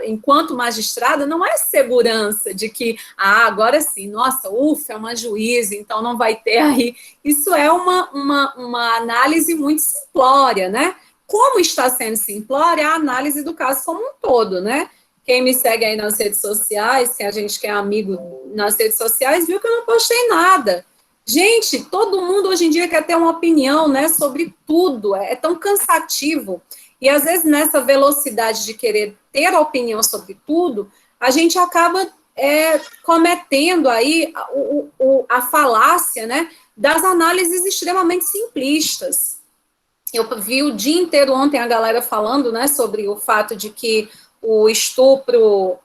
enquanto magistrada, não é segurança de que, agora sim, nossa, ufa, é uma juíza, então não vai ter aí. Isso é uma análise muito simplória, né? Como está sendo simplória a análise do caso como um todo, né? Quem me segue aí nas redes sociais, que a gente que é amigo nas redes sociais, viu que eu não postei nada. Gente, todo mundo hoje em dia quer ter uma opinião, né, sobre tudo, é tão cansativo, e às vezes nessa velocidade de querer ter opinião sobre tudo, a gente acaba cometendo aí a falácia, né, das análises extremamente simplistas. Eu vi o dia inteiro ontem a galera falando, né, sobre o fato de que o estupro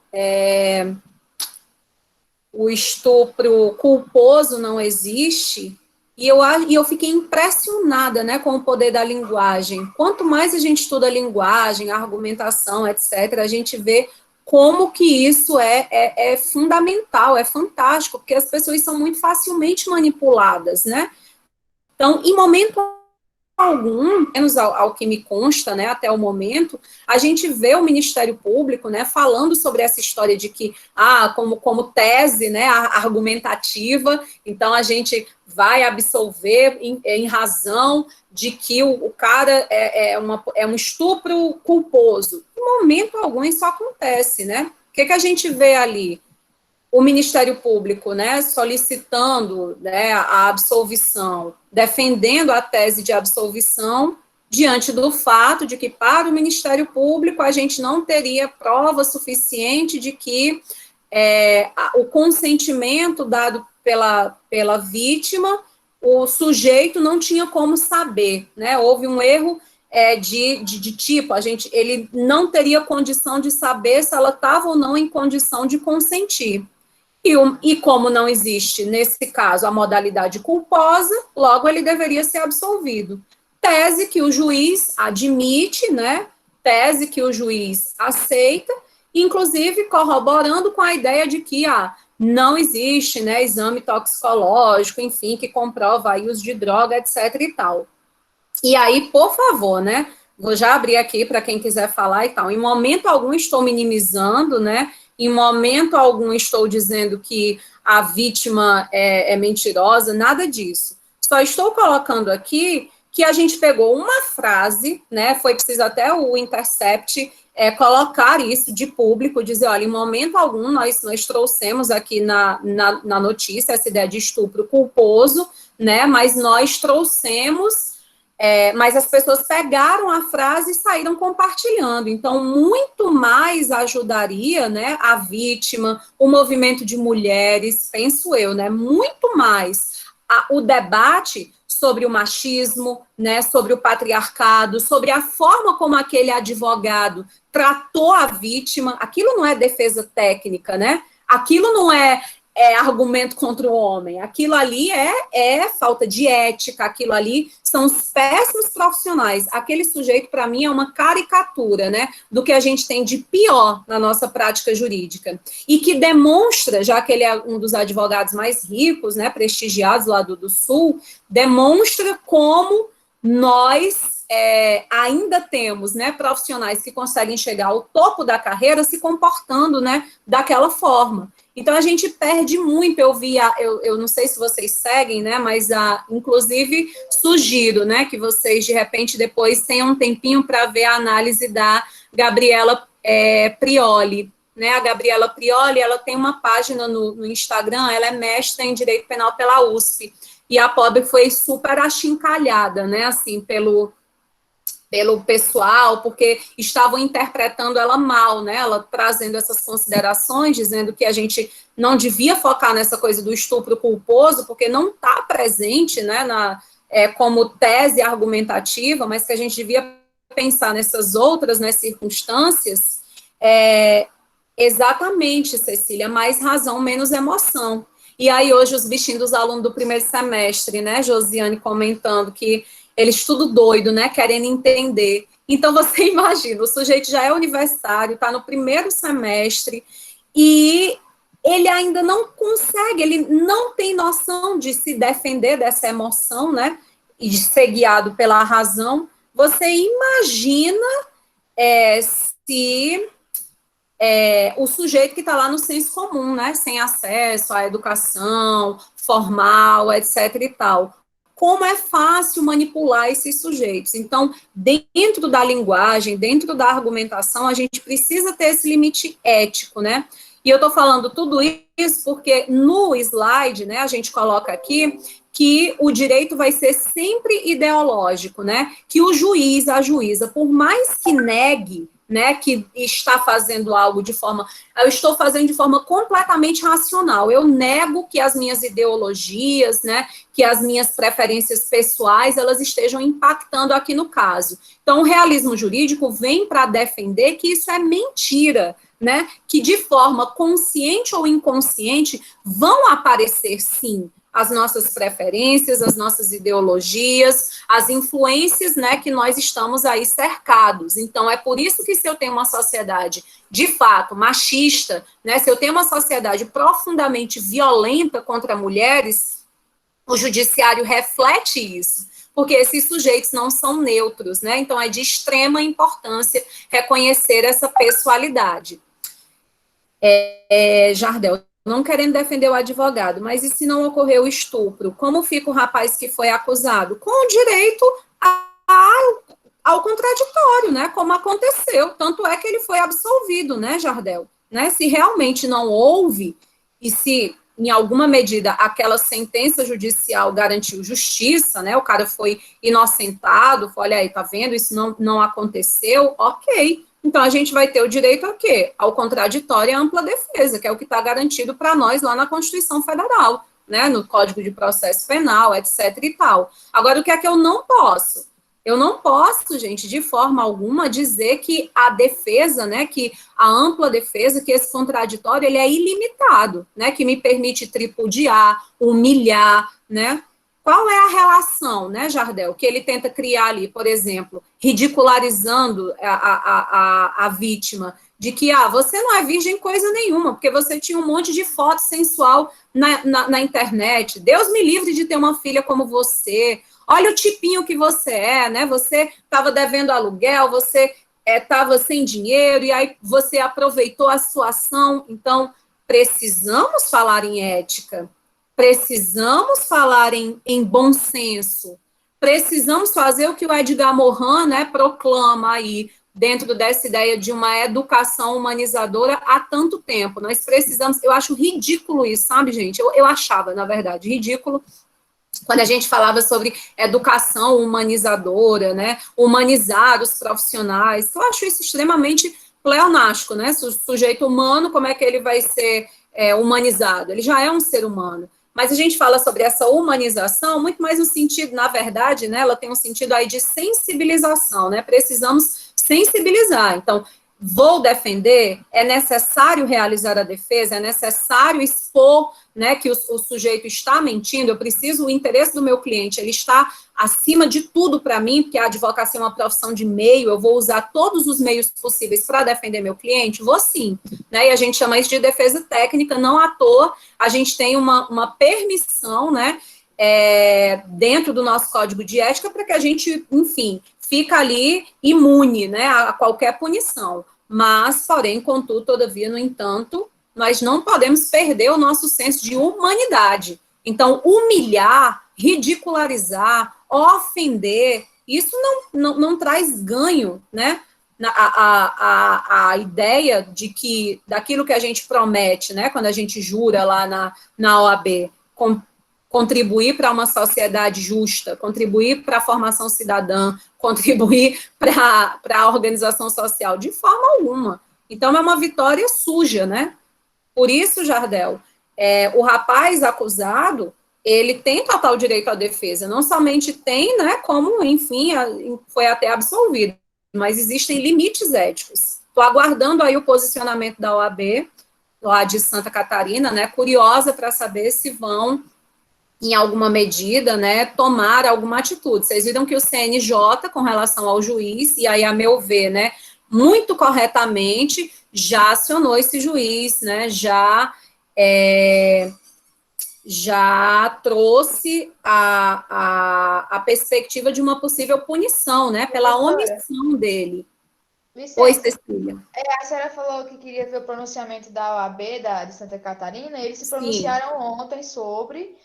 culposo não existe, e eu fiquei impressionada, né, com o poder da linguagem. Quanto mais a gente estuda a linguagem, a argumentação, etc., a gente vê como que isso é fundamental, é fantástico, porque as pessoas são muito facilmente manipuladas, né? Então, em momento algum, menos ao que me consta, né, até o momento, a gente vê o Ministério Público, né, falando sobre essa história de que, como tese, né, argumentativa, então a gente vai absolver em razão de que o cara é um estupro culposo. Em momento algum isso acontece, né? O que a gente vê ali? O Ministério Público, né, solicitando, né, a absolvição, defendendo a tese de absolvição, diante do fato de que, para o Ministério Público, a gente não teria prova suficiente de que o consentimento dado pela vítima, o sujeito não tinha como saber, né, houve um erro de tipo, ele não teria condição de saber se ela estava ou não em condição de consentir. E como não existe, nesse caso, a modalidade culposa, logo ele deveria ser absolvido. Tese que o juiz admite, né? Tese que o juiz aceita, inclusive corroborando com a ideia de que não existe, né, exame toxicológico, enfim, que comprova aí uso de droga, etc e tal. E aí, por favor, né, vou já abrir aqui para quem quiser falar e tal. Em momento algum estou minimizando, né, em momento algum estou dizendo que a vítima é mentirosa, nada disso. Só estou colocando aqui que a gente pegou uma frase, né, foi preciso até o Intercept colocar isso de público, dizer, olha, em momento algum nós trouxemos aqui na notícia essa ideia de estupro culposo, né, mas nós trouxemos, mas as pessoas pegaram a frase e saíram compartilhando, então muito mais ajudaria, né, a vítima, o movimento de mulheres, penso eu, né, muito mais o debate sobre o machismo, né, sobre o patriarcado, sobre a forma como aquele advogado tratou a vítima. Aquilo não é defesa técnica, né? Aquilo não é argumento contra o homem. Aquilo ali é falta de ética, aquilo ali são os péssimos profissionais. Aquele sujeito, para mim, é uma caricatura, né, do que a gente tem de pior na nossa prática jurídica. E que demonstra, já que ele é um dos advogados mais ricos, né, prestigiados lá do Sul, demonstra como nós ainda temos, né, profissionais que conseguem chegar ao topo da carreira se comportando, né, daquela forma. Então, a gente perde muito. Eu não sei se vocês seguem, né, mas, inclusive, sugiro, né, que vocês, de repente, depois tenham um tempinho para ver a análise da Gabriela Prioli, né, a Gabriela Prioli, ela tem uma página no Instagram, ela é mestra em Direito Penal pela USP, e a pobre foi super achincalhada, né, assim, pelo pessoal, porque estavam interpretando ela mal, né, ela trazendo essas considerações, dizendo que a gente não devia focar nessa coisa do estupro culposo, porque não está presente, né, como tese argumentativa, mas que a gente devia pensar nessas outras, né, circunstâncias. Exatamente, Cecília, mais razão, menos emoção. E aí hoje os bichinhos dos alunos do primeiro semestre, né, Josiane comentando que eles tudo doido, né, querendo entender. Então, você imagina, o sujeito já é universitário, está no primeiro semestre, e ele ainda não consegue, ele não tem noção de se defender dessa emoção, né, e de ser guiado pela razão. Você imagina se o sujeito que está lá no senso comum, né, sem acesso à educação formal, etc. e tal. Como é fácil manipular esses sujeitos. Então, dentro da linguagem, dentro da argumentação, a gente precisa ter esse limite ético, né? E eu estou falando tudo isso porque no slide, né, a gente coloca aqui que o direito vai ser sempre ideológico, né? Que o juiz, a juíza, por mais que negue, né, que está fazendo algo eu estou fazendo de forma completamente racional, eu nego que as minhas ideologias, né, que as minhas preferências pessoais, elas estejam impactando aqui no caso. Então, o realismo jurídico vem para defender que isso é mentira, né, que de forma consciente ou inconsciente vão aparecer, sim, as nossas preferências, as nossas ideologias, as influências, né, que nós estamos aí cercados. Então, é por isso que se eu tenho uma sociedade, de fato, machista, né, se eu tenho uma sociedade profundamente violenta contra mulheres, o judiciário reflete isso, porque esses sujeitos não são neutros, né, então é de extrema importância reconhecer essa pessoalidade. Jardel, não querendo defender o advogado, mas e se não ocorreu estupro? Como fica o rapaz que foi acusado? Com o direito ao contraditório, né? Como aconteceu. Tanto é que ele foi absolvido, né, Jardel? Né? Se realmente não houve, e se, em alguma medida, aquela sentença judicial garantiu justiça, né? O cara foi inocentado, foi, olha aí, tá vendo? Isso não aconteceu, ok. Então, a gente vai ter o direito a quê? Ao contraditório e à ampla defesa, que é o que está garantido para nós lá na Constituição Federal, né, no Código de Processo Penal, etc. e tal. Agora, o que é que eu não posso? Eu não posso, gente, de forma alguma, dizer que a defesa, né, que a ampla defesa, que esse contraditório, ele é ilimitado, né, que me permite tripudiar, humilhar, né, qual é a relação, né, Jardel, que ele tenta criar ali, por exemplo, ridicularizando a vítima, de que, você não é virgem coisa nenhuma, porque você tinha um monte de foto sensual na internet, Deus me livre de ter uma filha como você, olha o tipinho que você é, né, você estava devendo aluguel, você estava sem dinheiro, e aí você aproveitou a situação. Então, precisamos falar em ética, precisamos falar em bom senso, precisamos fazer o que o Edgar Morin, né, proclama aí, dentro dessa ideia de uma educação humanizadora há tanto tempo. Nós precisamos, eu acho ridículo isso, sabe, gente? Eu achava, na verdade, ridículo quando a gente falava sobre educação humanizadora, né, humanizar os profissionais. Eu acho isso extremamente pleonástico, né? O sujeito humano, como é que ele vai ser humanizado? Ele já é um ser humano. Mas a gente fala sobre essa humanização muito mais no sentido, na verdade, né, ela tem um sentido aí de sensibilização, né? Precisamos sensibilizar. Então, vou defender, é necessário realizar a defesa, é necessário expor, né, que o sujeito está mentindo, eu preciso, o interesse do meu cliente, ele está acima de tudo para mim, porque a advocacia é uma profissão de meio, eu vou usar todos os meios possíveis para defender meu cliente, vou sim, né, e a gente chama isso de defesa técnica, não à toa, a gente tem uma permissão, né, dentro do nosso código de ética para que a gente, enfim, fica ali imune, né, a qualquer punição. Mas, porém, contudo, todavia, no entanto, nós não podemos perder o nosso senso de humanidade. Então, humilhar, ridicularizar, ofender, isso não traz ganho, né? A ideia de que, daquilo que a gente promete, né, quando a gente jura lá na OAB, contribuir para uma sociedade justa, contribuir para a formação cidadã, contribuir para a organização social, de forma alguma. Então, é uma vitória suja, né? Por isso, Jardel, o rapaz acusado, ele tem total direito à defesa, não somente tem, né, como, enfim, foi até absolvido, mas existem limites éticos. Estou aguardando aí o posicionamento da OAB, lá de Santa Catarina, né, curiosa para saber se vão, em alguma medida, né, tomar alguma atitude. Vocês viram que o CNJ, com relação ao juiz, e aí, a meu ver, né, muito corretamente, já acionou esse juiz, né, já trouxe a perspectiva de uma possível punição, né, pela omissão dele. Vicente, Oi, Cecília. A senhora falou que queria ver o pronunciamento da OAB de Santa Catarina, e eles se Sim. pronunciaram ontem sobre,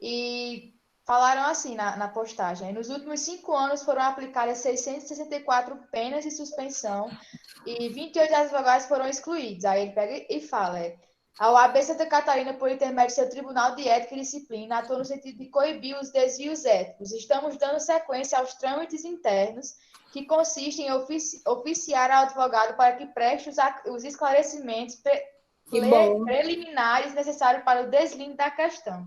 e falaram assim na postagem: nos últimos 5 anos foram aplicadas 664 penas de suspensão e 28 advogados foram excluídos. Aí ele pega e fala: a OAB Santa Catarina, por intermédio do seu Tribunal de Ética e Disciplina, atua no sentido de coibir os desvios éticos. Estamos dando sequência aos trâmites internos, que consistem em oficiar ao advogado para que preste os esclarecimentos preliminares necessários para o deslinde da questão.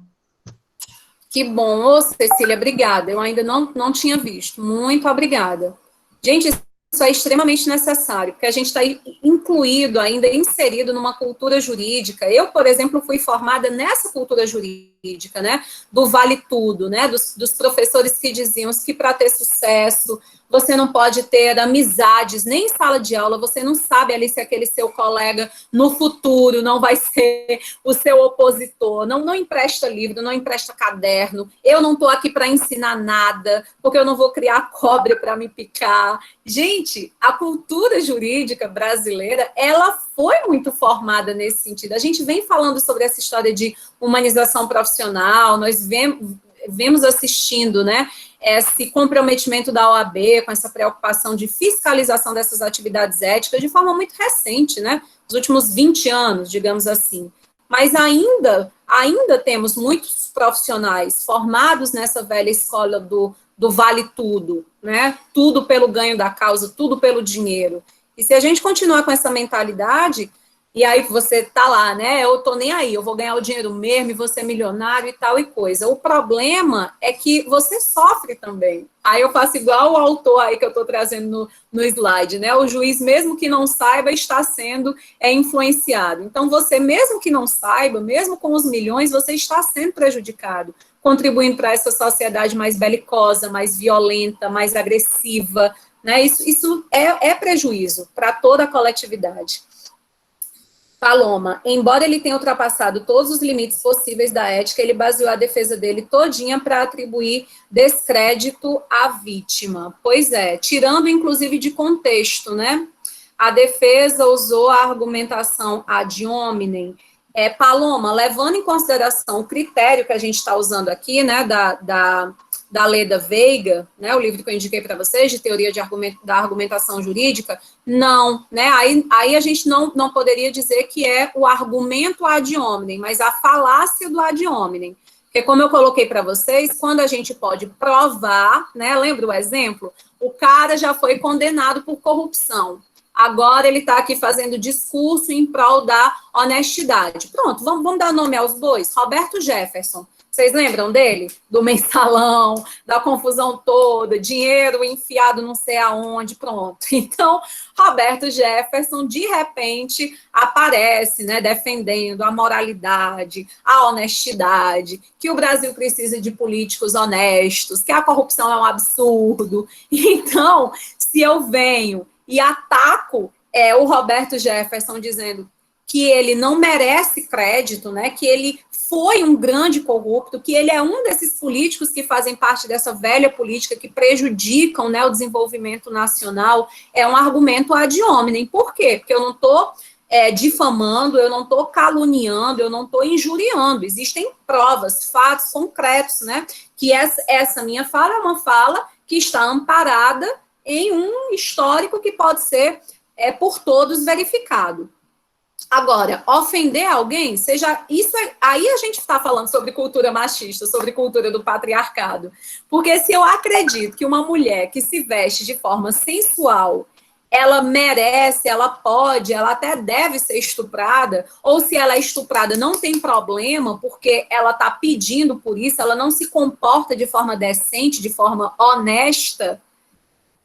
Que bom. Ô, Cecília, obrigada. Eu ainda não tinha visto. Muito obrigada. Gente, isso é extremamente necessário, porque a gente está incluído, ainda inserido numa cultura jurídica. Eu, por exemplo, fui formada nessa cultura jurídica, né, do vale tudo, né, dos professores que diziam que para ter sucesso, você não pode ter amizades, nem em sala de aula, você não sabe ali se aquele seu colega no futuro não vai ser o seu opositor, não empresta livro, não empresta caderno, eu não estou aqui para ensinar nada, porque eu não vou criar cobra para me picar. Gente, a cultura jurídica brasileira, ela foi muito formada nesse sentido. A gente vem falando sobre essa história de humanização profissional, nós vemos assistindo, né, esse comprometimento da OAB com essa preocupação de fiscalização dessas atividades éticas de forma muito recente, né, nos últimos 20 anos, digamos assim. Mas ainda temos muitos profissionais formados nessa velha escola do vale tudo, né, tudo pelo ganho da causa, tudo pelo dinheiro. E se a gente continuar com essa mentalidade, e aí você tá lá, né, eu tô nem aí, eu vou ganhar o dinheiro mesmo, e vou ser milionário e tal e coisa. O problema é que você sofre também. Aí eu faço igual o autor aí que eu tô trazendo no slide, né, o juiz, mesmo que não saiba, está sendo influenciado. Então você, mesmo que não saiba, mesmo com os milhões, você está sendo prejudicado. contribuindo para essa sociedade mais belicosa, mais violenta, mais agressiva, né? Isso é prejuízo para toda a coletividade. Paloma, embora ele tenha ultrapassado todos os limites possíveis da ética, ele baseou a defesa dele todinha para atribuir descrédito à vítima. Pois é, tirando inclusive de contexto, né? A defesa usou a argumentação ad hominem. Paloma, levando em consideração o critério que a gente está usando aqui, né, da Leda Veiga, né, o livro que eu indiquei para vocês, de teoria da argumentação jurídica, não, né, aí a gente não poderia dizer que é o argumento ad hominem, mas a falácia do ad hominem, porque como eu coloquei para vocês, quando a gente pode provar, né, lembra o exemplo? O cara já foi condenado por corrupção, agora ele está aqui fazendo discurso em prol da honestidade. Pronto, vamos dar nome aos bois. Roberto Jefferson. Vocês lembram dele? Do mensalão, da confusão toda, dinheiro enfiado não sei aonde, pronto. Então, Roberto Jefferson, de repente, aparece, né, defendendo a moralidade, a honestidade, que o Brasil precisa de políticos honestos, que a corrupção é um absurdo. Então, se eu venho e ataco o Roberto Jefferson dizendo que ele não merece crédito, né, que ele foi um grande corrupto, que ele é um desses políticos que fazem parte dessa velha política que prejudicam, né, o desenvolvimento nacional, é um argumento ad hominem. Por quê? Porque eu não estou difamando, eu não estou caluniando, eu não estou injuriando. Existem provas, fatos concretos, né, que essa minha fala é uma fala que está amparada em um histórico que pode ser por todos verificado. Agora, ofender alguém, aí a gente está falando sobre cultura machista, sobre cultura do patriarcado. Porque se eu acredito que uma mulher que se veste de forma sensual, ela merece, ela pode, ela até deve ser estuprada, ou se ela é estuprada não tem problema, porque ela está pedindo por isso, ela não se comporta de forma decente, de forma honesta.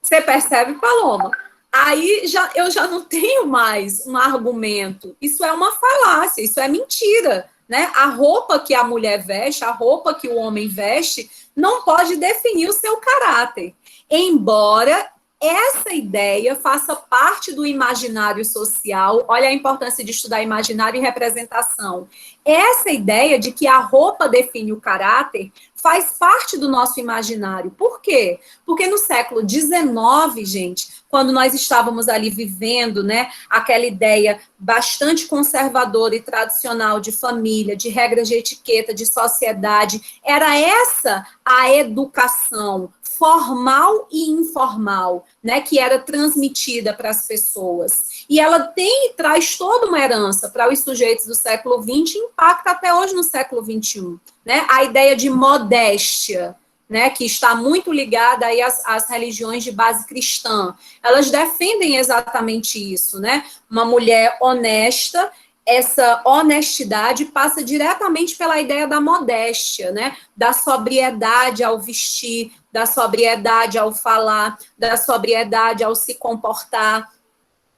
Você percebe, Paloma? Aí eu já não tenho mais um argumento. Isso é uma falácia, isso é mentira, né? A roupa que a mulher veste, a roupa que o homem veste, não pode definir o seu caráter. Embora essa ideia faça parte do imaginário social, olha a importância de estudar imaginário e representação. Essa ideia de que a roupa define o caráter faz parte do nosso imaginário. Por quê? Porque no século XIX, gente, quando nós estávamos ali vivendo, né, aquela ideia bastante conservadora e tradicional de família, de regras de etiqueta, de sociedade, era essa a educação formal e informal, né, que era transmitida para as pessoas. E ela traz toda uma herança para os sujeitos do século XX e impacta até hoje no século XXI. Né? A ideia de modéstia, né, que está muito ligada aí às religiões de base cristã, elas defendem exatamente isso, né? Uma mulher honesta, essa honestidade passa diretamente pela ideia da modéstia, né? Da sobriedade ao vestir, da sobriedade ao falar, da sobriedade ao se comportar.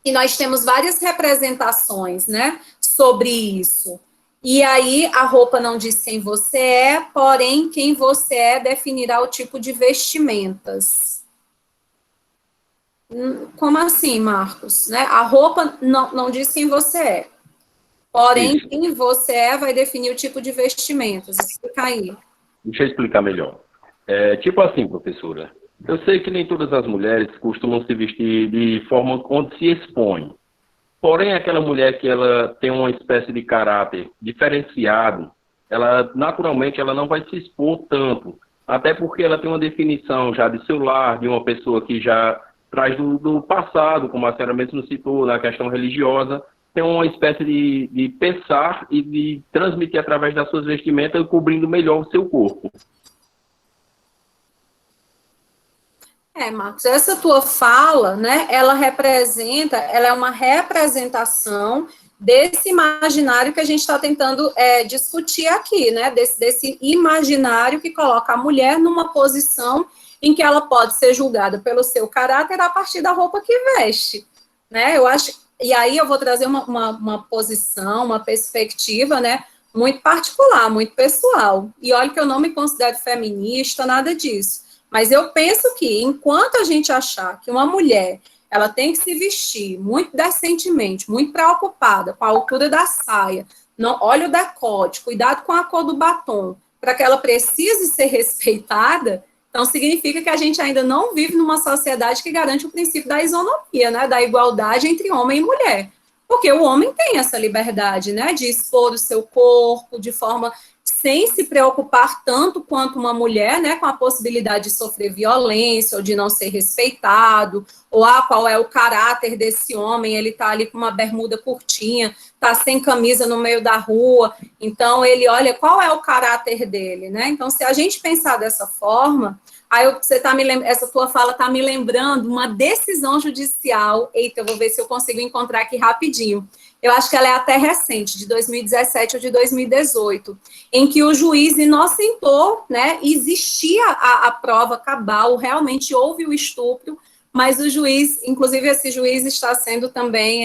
E nós temos várias representações, né, sobre isso. E aí a roupa não diz quem você é, porém quem você é definirá o tipo de vestimentas. Como assim, Marcos? Né? A roupa não diz quem você é. Porém, isso. Quem você é vai definir o tipo de vestimentas. Explica aí. Deixa eu explicar melhor. Tipo assim, professora, eu sei que nem todas as mulheres costumam se vestir de forma onde se expõe. Porém, aquela mulher que ela tem uma espécie de caráter diferenciado, ela naturalmente ela não vai se expor tanto, até porque ela tem uma definição já de seu lar, de uma pessoa que já traz do passado, como a senhora mesmo citou, na questão religiosa, tem uma espécie de pensar e de transmitir através das suas vestimentas, cobrindo melhor o seu corpo. Marcos, essa tua fala, né, ela é uma representação desse imaginário que a gente está tentando discutir aqui, né, desse imaginário que coloca a mulher numa posição em que ela pode ser julgada pelo seu caráter a partir da roupa que veste, né, eu acho, e aí eu vou trazer uma posição, uma perspectiva, né, muito particular, muito pessoal. E olha que eu não me considero feminista, nada disso. Mas eu penso que, enquanto a gente achar que uma mulher, ela tem que se vestir muito decentemente, muito preocupada com a altura da saia, não, olha o decote, cuidado com a cor do batom, para que ela precise ser respeitada, então significa que a gente ainda não vive numa sociedade que garante o princípio da isonomia, né, da igualdade entre homem e mulher. Porque o homem tem essa liberdade, né, de expor o seu corpo de forma sem se preocupar tanto quanto uma mulher, né, com a possibilidade de sofrer violência ou de não ser respeitado, ou qual é o caráter desse homem, ele tá ali com uma bermuda curtinha, tá sem camisa no meio da rua, então ele olha qual é o caráter dele, né? Então, se a gente pensar dessa forma, aí você tá essa tua fala tá me lembrando uma decisão judicial, eita, eu vou ver se eu consigo encontrar aqui rapidinho. Eu acho que ela é até recente, de 2017 ou de 2018, em que o juiz inocentou, né, existia a prova cabal, realmente houve o estupro, mas o juiz, inclusive esse juiz está sendo também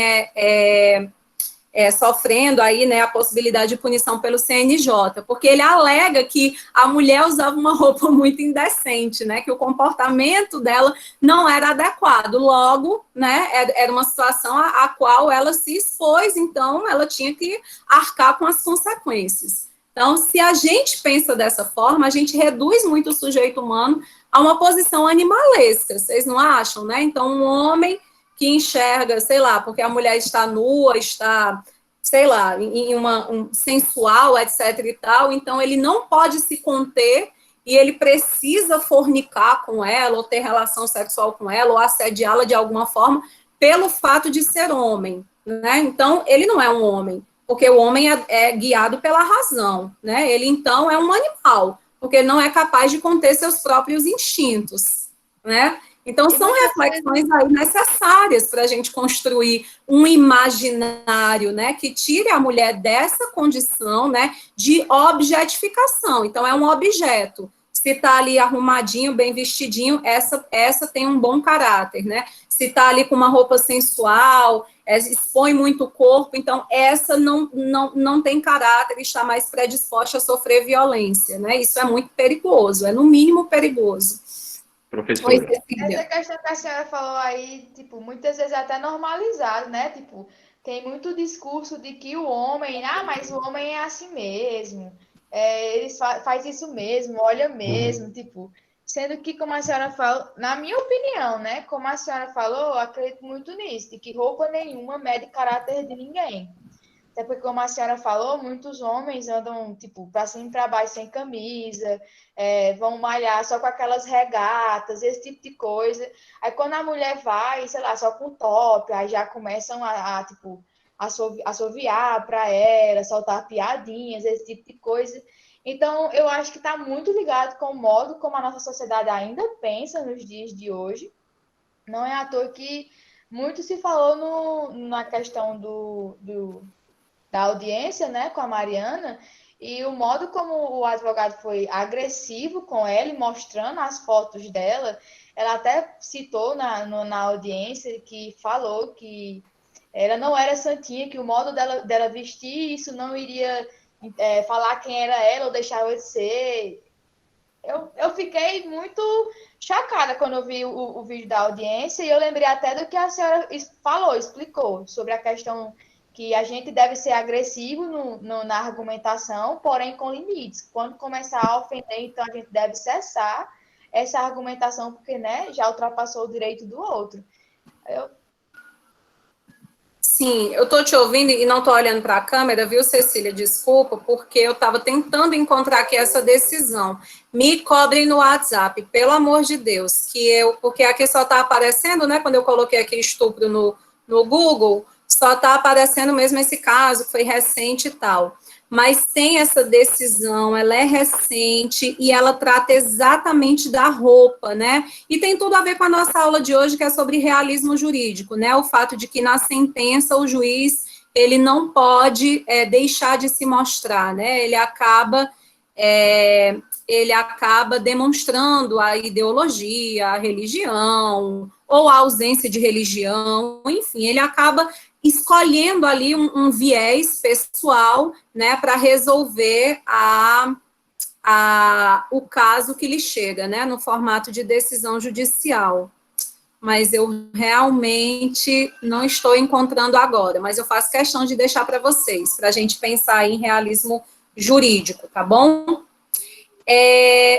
sofrendo aí, né, a possibilidade de punição pelo CNJ, porque ele alega que a mulher usava uma roupa muito indecente, né, que o comportamento dela não era adequado, logo, né, era uma situação a qual ela se expôs, então ela tinha que arcar com as consequências. Então, se a gente pensa dessa forma, a gente reduz muito o sujeito humano a uma posição animalesca, vocês não acham, né? Então, um homem que enxerga, sei lá, porque a mulher está nua, está, sei lá, em sensual, etc e tal, então ele não pode se conter e ele precisa fornicar com ela, ou ter relação sexual com ela, ou assediá-la de alguma forma, pelo fato de ser homem, né? Então, ele não é um homem, porque o homem é guiado pela razão, né? Ele, então, é um animal, porque ele não é capaz de conter seus próprios instintos, né? Então, são reflexões aí necessárias para a gente construir um imaginário, né, que tire a mulher dessa condição, né, de objetificação. Então, é um objeto. Se está ali arrumadinho, bem vestidinho, essa tem um bom caráter, né? Se está ali com uma roupa sensual, expõe muito o corpo, então essa não tem caráter, está mais predisposta a sofrer violência, né? Isso é muito perigoso, é no mínimo perigoso. Professora. Essa questão que a senhora falou aí, tipo, muitas vezes é até normalizado, né? Tipo, tem muito discurso de que o homem, mas o homem é assim mesmo, ele faz isso mesmo, olha mesmo, tipo, sendo que, como a senhora falou, na minha opinião, né? Como a senhora falou, eu acredito muito nisso, de que roupa nenhuma mede caráter de ninguém. Até porque, como a senhora falou, muitos homens andam, tipo, para cima e para baixo sem camisa, vão malhar só com aquelas regatas, esse tipo de coisa. Aí, quando a mulher vai, sei lá, só com top, aí já começam tipo, assoviar para ela, soltar piadinhas, esse tipo de coisa. Então, eu acho que está muito ligado com o modo como a nossa sociedade ainda pensa nos dias de hoje. Não é à toa que muito se falou na questão da audiência, né, com a Mariana, e o modo como o advogado foi agressivo com ela, mostrando as fotos dela, ela até citou na audiência que falou que ela não era santinha, que o modo dela vestir, isso não iria falar quem era ela ou deixar ela de ser. Eu fiquei muito chocada quando eu vi o vídeo da audiência, e eu lembrei até do que a senhora explicou sobre a questão que a gente deve ser agressivo na argumentação, porém com limites. Quando começar a ofender, então a gente deve cessar essa argumentação, porque, né, já ultrapassou o direito do outro. Sim, eu estou te ouvindo e não estou olhando para a câmera, viu, Cecília? Desculpa, porque eu estava tentando encontrar aqui essa decisão. Me cobrem no WhatsApp, pelo amor de Deus, porque aqui só está aparecendo, né, quando eu coloquei aqui estupro no Google, só está aparecendo mesmo esse caso, que foi recente e tal. Mas tem essa decisão, ela é recente e ela trata exatamente da roupa, né? E tem tudo a ver com a nossa aula de hoje, que é sobre realismo jurídico, né? O fato de que na sentença o juiz, ele não pode deixar de se mostrar, né? Ele acaba demonstrando a ideologia, a religião, ou a ausência de religião, enfim, ele acaba escolhendo ali um viés pessoal, né, para resolver o caso que lhe chega, né, no formato de decisão judicial. Mas eu realmente não estou encontrando agora, mas eu faço questão de deixar para vocês, para a gente pensar em realismo jurídico, tá bom?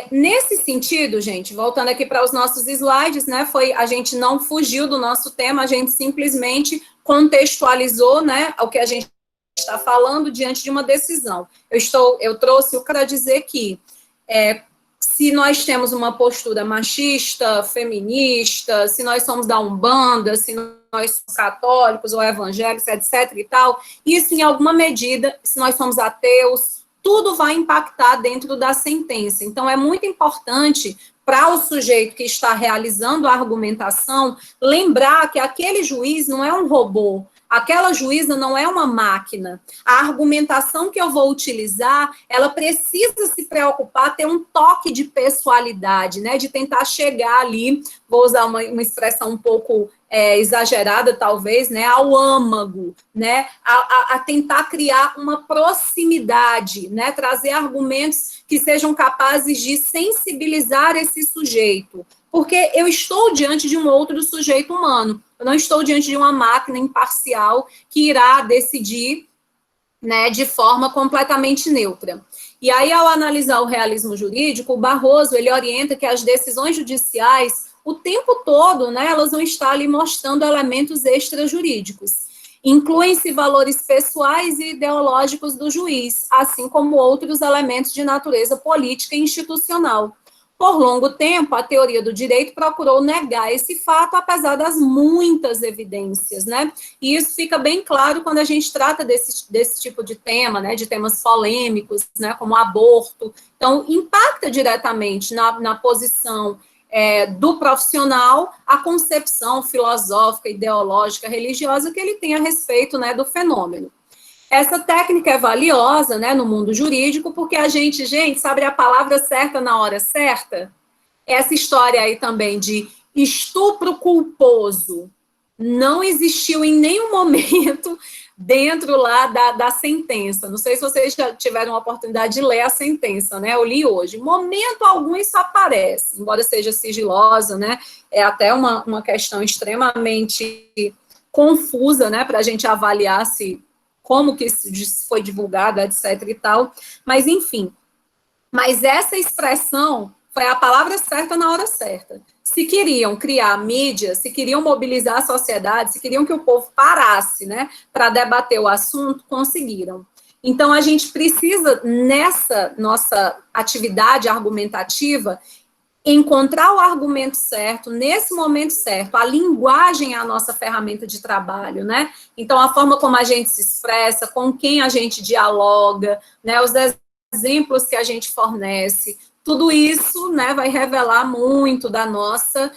Nesse sentido, gente, voltando aqui para os nossos slides, né, a gente não fugiu do nosso tema, a gente simplesmente contextualizou, né, o que a gente está falando diante de uma decisão. Eu trouxe para dizer que se nós temos uma postura machista, feminista, se nós somos da Umbanda, se nós somos católicos ou evangélicos, etc. e tal, isso em alguma medida, se nós somos ateus, tudo vai impactar dentro da sentença. Então, é muito importante para o sujeito que está realizando a argumentação lembrar que aquele juiz não é um robô, aquela juíza não é uma máquina. A argumentação que eu vou utilizar, ela precisa se preocupar, ter um toque de pessoalidade, né, de tentar chegar ali, vou usar uma expressão um pouco exagerada, talvez, né, ao âmago, né, a tentar criar uma proximidade, né, trazer argumentos que sejam capazes de sensibilizar esse sujeito, porque eu estou diante de um outro sujeito humano, eu não estou diante de uma máquina imparcial que irá decidir, né, de forma completamente neutra. E aí, ao analisar o realismo jurídico, o Barroso, ele orienta que as decisões judiciais, o tempo todo, né, elas vão estar ali mostrando elementos extrajurídicos. Incluem-se valores pessoais e ideológicos do juiz, assim como outros elementos de natureza política e institucional. Por longo tempo, a teoria do direito procurou negar esse fato, apesar das muitas evidências, né? E isso fica bem claro quando a gente trata desse tipo de tema, né? De temas polêmicos, né? Como aborto. Então, impacta diretamente na posição do profissional a concepção filosófica, ideológica, religiosa que ele tem a respeito, né, do fenômeno. Essa técnica é valiosa, né, no mundo jurídico, porque a gente, sabe a palavra certa na hora certa? Essa história aí também de estupro culposo não existiu em nenhum momento dentro lá da sentença. Não sei se vocês já tiveram a oportunidade de ler a sentença, né? Eu li hoje. Em momento algum isso aparece, embora seja sigilosa, né? É até uma questão extremamente confusa, né? Para a gente avaliar como que isso foi divulgado, etc. e tal. Mas, enfim. Mas essa expressão foi a palavra certa na hora certa. Se queriam criar mídia, se queriam mobilizar a sociedade, se queriam que o povo parasse, né, para debater o assunto, conseguiram. Então, a gente precisa, nessa nossa atividade argumentativa, encontrar o argumento certo, nesse momento certo. A linguagem é a nossa ferramenta de trabalho, né? Então, a forma como a gente se expressa, com quem a gente dialoga, né, os exemplos que a gente fornece, tudo isso, né, vai revelar muito da nossa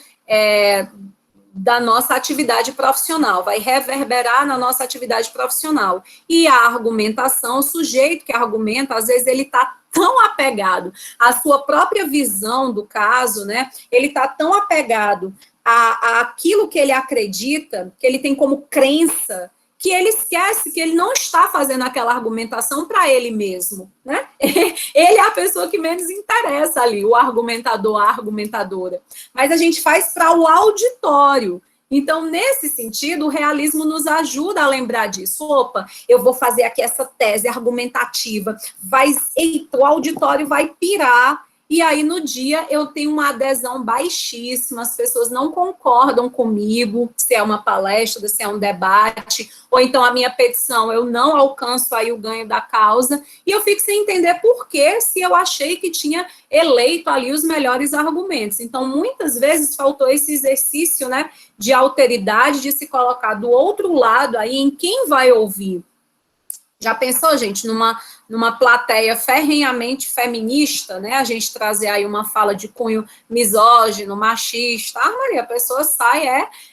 atividade profissional, vai reverberar na nossa atividade profissional. E a argumentação, o sujeito que argumenta, às vezes ele está tão apegado à sua própria visão do caso, né, ele está tão apegado àquilo que ele acredita, que ele tem como crença, que ele esquece que ele não está fazendo aquela argumentação para ele mesmo, né? Ele é a pessoa que menos interessa ali, o argumentador, a argumentadora. Mas a gente faz para o auditório. Então, nesse sentido, o realismo nos ajuda a lembrar disso. Opa, eu vou fazer aqui essa tese argumentativa, o auditório vai pirar, e aí no dia eu tenho uma adesão baixíssima, as pessoas não concordam comigo, se é uma palestra, se é um debate, ou então a minha petição, eu não alcanço aí o ganho da causa, e eu fico sem entender por que, se eu achei que tinha eleito ali os melhores argumentos. Então, muitas vezes faltou esse exercício, né, de alteridade, de se colocar do outro lado aí em quem vai ouvir. Já pensou, gente, numa plateia ferrenhamente feminista, né, a gente trazer aí uma fala de cunho misógino, machista, Maria, a pessoa sai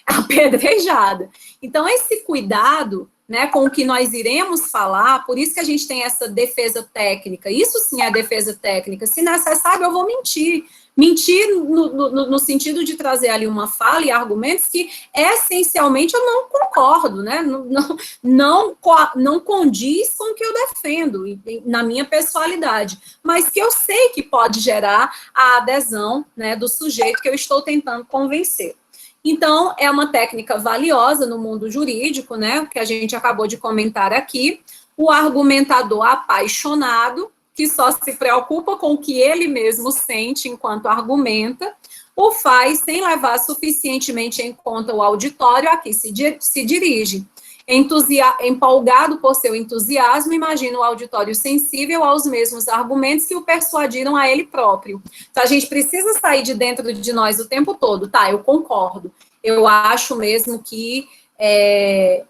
apedrejada. Então, esse cuidado, né, com o que nós iremos falar, por isso que a gente tem essa defesa técnica. Isso sim é defesa técnica. Se necessário, eu vou mentir. Mentir no sentido de trazer ali uma fala e argumentos que, essencialmente, eu não concordo, né? Não condiz com o que eu defendo, na minha pessoalidade, mas que eu sei que pode gerar a adesão, né, do sujeito que eu estou tentando convencer. Então, é uma técnica valiosa no mundo jurídico, né, que a gente acabou de comentar aqui. O argumentador apaixonado, que só se preocupa com o que ele mesmo sente enquanto argumenta, o faz sem levar suficientemente em conta o auditório a que se dirige. Empolgado por seu entusiasmo, imagina o auditório sensível aos mesmos argumentos que o persuadiram a ele próprio. Então, a gente precisa sair de dentro de nós o tempo todo. Tá, eu concordo. Eu acho mesmo que é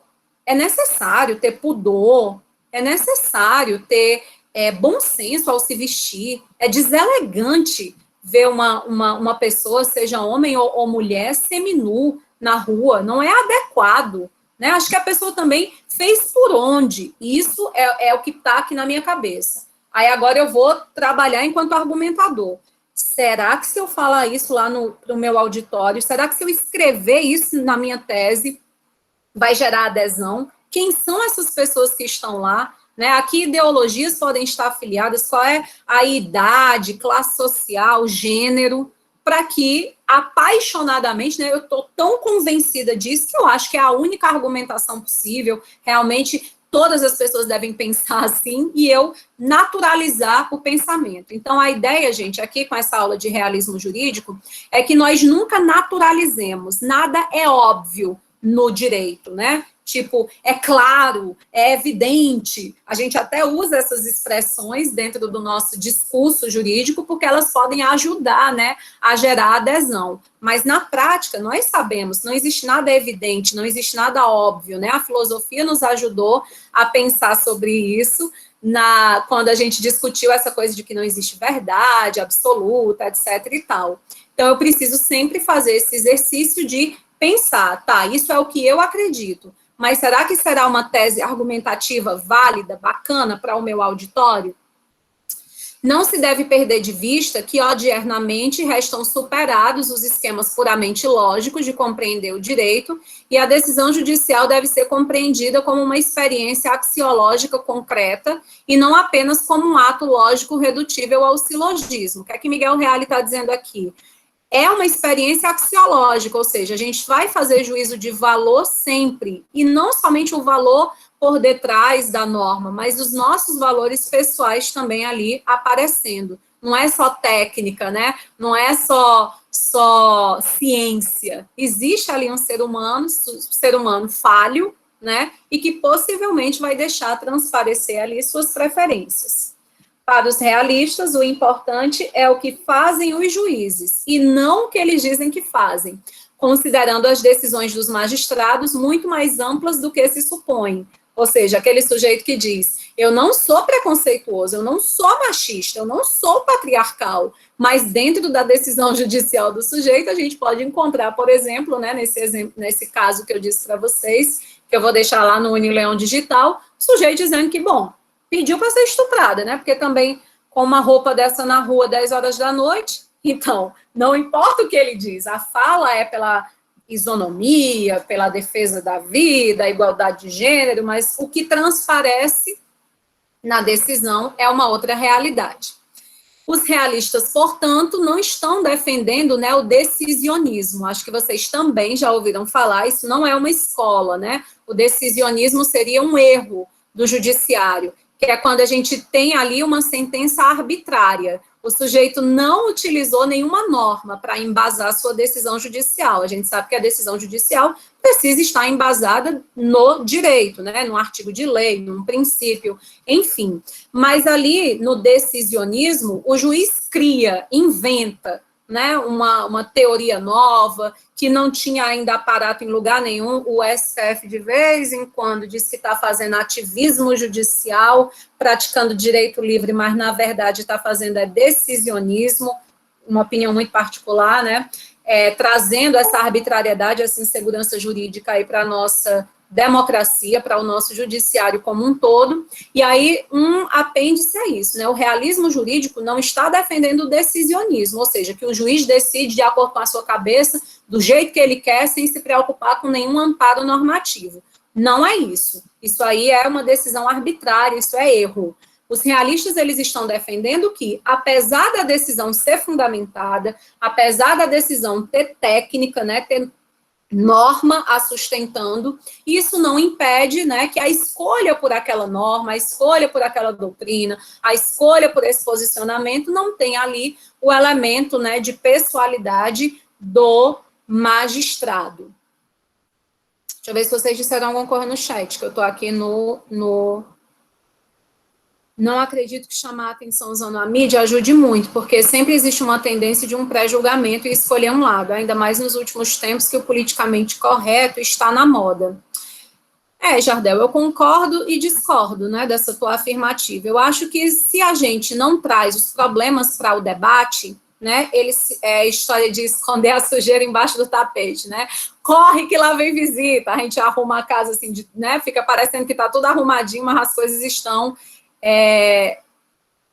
necessário ter pudor, é necessário ter bom senso ao se vestir. É deselegante ver uma pessoa, seja homem ou mulher, seminu na rua. Não é adequado. Né? Acho que a pessoa também fez por onde. Isso é o que está aqui na minha cabeça. Aí agora eu vou trabalhar enquanto argumentador. Será que se eu falar isso lá no meu auditório, será que se eu escrever isso na minha tese, vai gerar adesão? Quem são essas pessoas que estão lá? Né? A que ideologias podem estar afiliadas? Qual é a idade, classe social, gênero? Para que, apaixonadamente, né, eu estou tão convencida disso que eu acho que é a única argumentação possível. Realmente, todas as pessoas devem pensar assim e eu naturalizar o pensamento. Então, a ideia, gente, aqui com essa aula de realismo jurídico, é que nós nunca naturalizemos. Nada é óbvio no direito, né? Tipo, é claro, é evidente. A gente até usa essas expressões dentro do nosso discurso jurídico porque elas podem ajudar, né, a gerar adesão. Mas na prática, nós sabemos, não existe nada evidente, não existe nada óbvio, né? A filosofia nos ajudou a pensar sobre isso quando a gente discutiu essa coisa de que não existe verdade absoluta, etc. e tal. Então, eu preciso sempre fazer esse exercício de pensar, tá, isso é o que eu acredito, mas será que será uma tese argumentativa válida, bacana para o meu auditório? Não se deve perder de vista que, odiernamente, restam superados os esquemas puramente lógicos de compreender o direito e a decisão judicial deve ser compreendida como uma experiência axiológica concreta e não apenas como um ato lógico redutível ao silogismo. O que é que Miguel Reale está dizendo aqui? É uma experiência axiológica, ou seja, a gente vai fazer juízo de valor sempre, e não somente o valor por detrás da norma, mas os nossos valores pessoais também ali aparecendo. Não é só técnica, né? Não é só ciência. Existe ali um ser humano falho, né? E que possivelmente vai deixar transparecer ali suas preferências. Para os realistas, o importante é o que fazem os juízes, e não o que eles dizem que fazem, considerando as decisões dos magistrados muito mais amplas do que se supõe. Ou seja, aquele sujeito que diz, eu não sou preconceituoso, eu não sou machista, eu não sou patriarcal, mas dentro da decisão judicial do sujeito, a gente pode encontrar, por exemplo, né, nesse caso que eu disse para vocês, que eu vou deixar lá no Unileão Digital, o sujeito dizendo que, bom, pediu para ser estuprada, né? Porque também com uma roupa dessa na rua 10 horas da noite, então, não importa o que ele diz, a fala é pela isonomia, pela defesa da vida, a igualdade de gênero, mas o que transparece na decisão é uma outra realidade. Os realistas, portanto, não estão defendendo, né, o decisionismo. Acho que vocês também já ouviram falar, isso não é uma escola, né? O decisionismo seria um erro do judiciário, que é quando a gente tem ali uma sentença arbitrária. O sujeito não utilizou nenhuma norma para embasar sua decisão judicial. A gente sabe que a decisão judicial precisa estar embasada no direito, né, num artigo de lei, num princípio, enfim. Mas ali, no decisionismo, o juiz cria, inventa, né, uma teoria nova, que não tinha ainda aparato em lugar nenhum. O STF, de vez em quando, diz que está fazendo ativismo judicial, praticando direito livre, mas, na verdade, está fazendo decisionismo, uma opinião muito particular, né, trazendo essa arbitrariedade, essa insegurança jurídica aí para a nossa democracia, para o nosso judiciário como um todo, e aí um apêndice é isso, né? O realismo jurídico não está defendendo o decisionismo, ou seja, que o juiz decide de acordo com a sua cabeça, do jeito que ele quer, sem se preocupar com nenhum amparo normativo. Não é isso. Isso aí é uma decisão arbitrária, isso é erro. Os realistas, eles estão defendendo que, apesar da decisão ser fundamentada, apesar da decisão ter técnica, né, ter norma a sustentando, isso não impede, né, que a escolha por aquela norma, a escolha por aquela doutrina, a escolha por esse posicionamento não tenha ali o elemento, né, de pessoalidade do magistrado. Deixa eu ver se vocês disseram alguma coisa no chat, que eu estou aqui no... Não acredito que chamar a atenção usando a mídia ajude muito, porque sempre existe uma tendência de um pré-julgamento e escolher um lado, ainda mais nos últimos tempos que o politicamente correto está na moda. Jardel, eu concordo e discordo, né, dessa tua afirmativa. Eu acho que se a gente não traz os problemas para o debate, né, história de esconder a sujeira embaixo do tapete, né, corre que lá vem visita, a gente arruma a casa assim, né, fica parecendo que está tudo arrumadinho, mas as coisas estão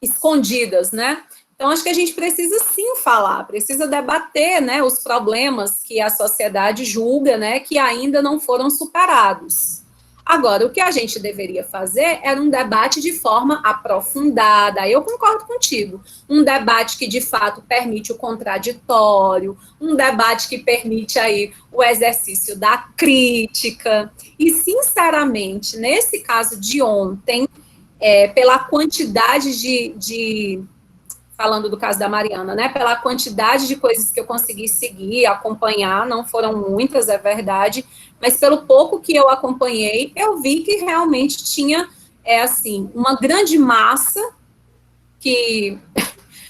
escondidas, né? Então, acho que a gente precisa sim falar, precisa debater, né, os problemas que a sociedade julga, né, que ainda não foram superados. Agora, o que a gente deveria fazer era um debate de forma aprofundada, aí eu concordo contigo, um debate que de fato permite o contraditório, um debate que permite aí o exercício da crítica, e sinceramente, nesse caso de ontem, pela quantidade falando do caso da Mariana, né, pela quantidade de coisas que eu consegui seguir, acompanhar, não foram muitas, é verdade, mas pelo pouco que eu acompanhei, eu vi que realmente tinha, assim, uma grande massa que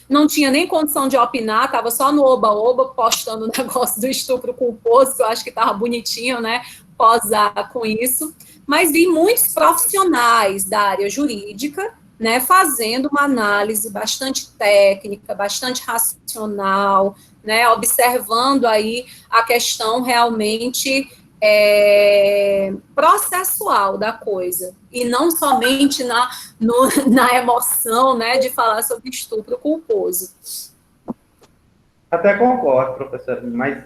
não tinha nem condição de opinar, estava só no oba-oba, postando o negócio do estupro culposo, que eu acho que estava bonitinho, né, posar com isso, mas vi muitos profissionais da área jurídica, né, fazendo uma análise bastante técnica, bastante racional, né, observando aí a questão realmente processual da coisa, e não somente na emoção, né, de falar sobre estupro culposo. Até concordo, professor, mas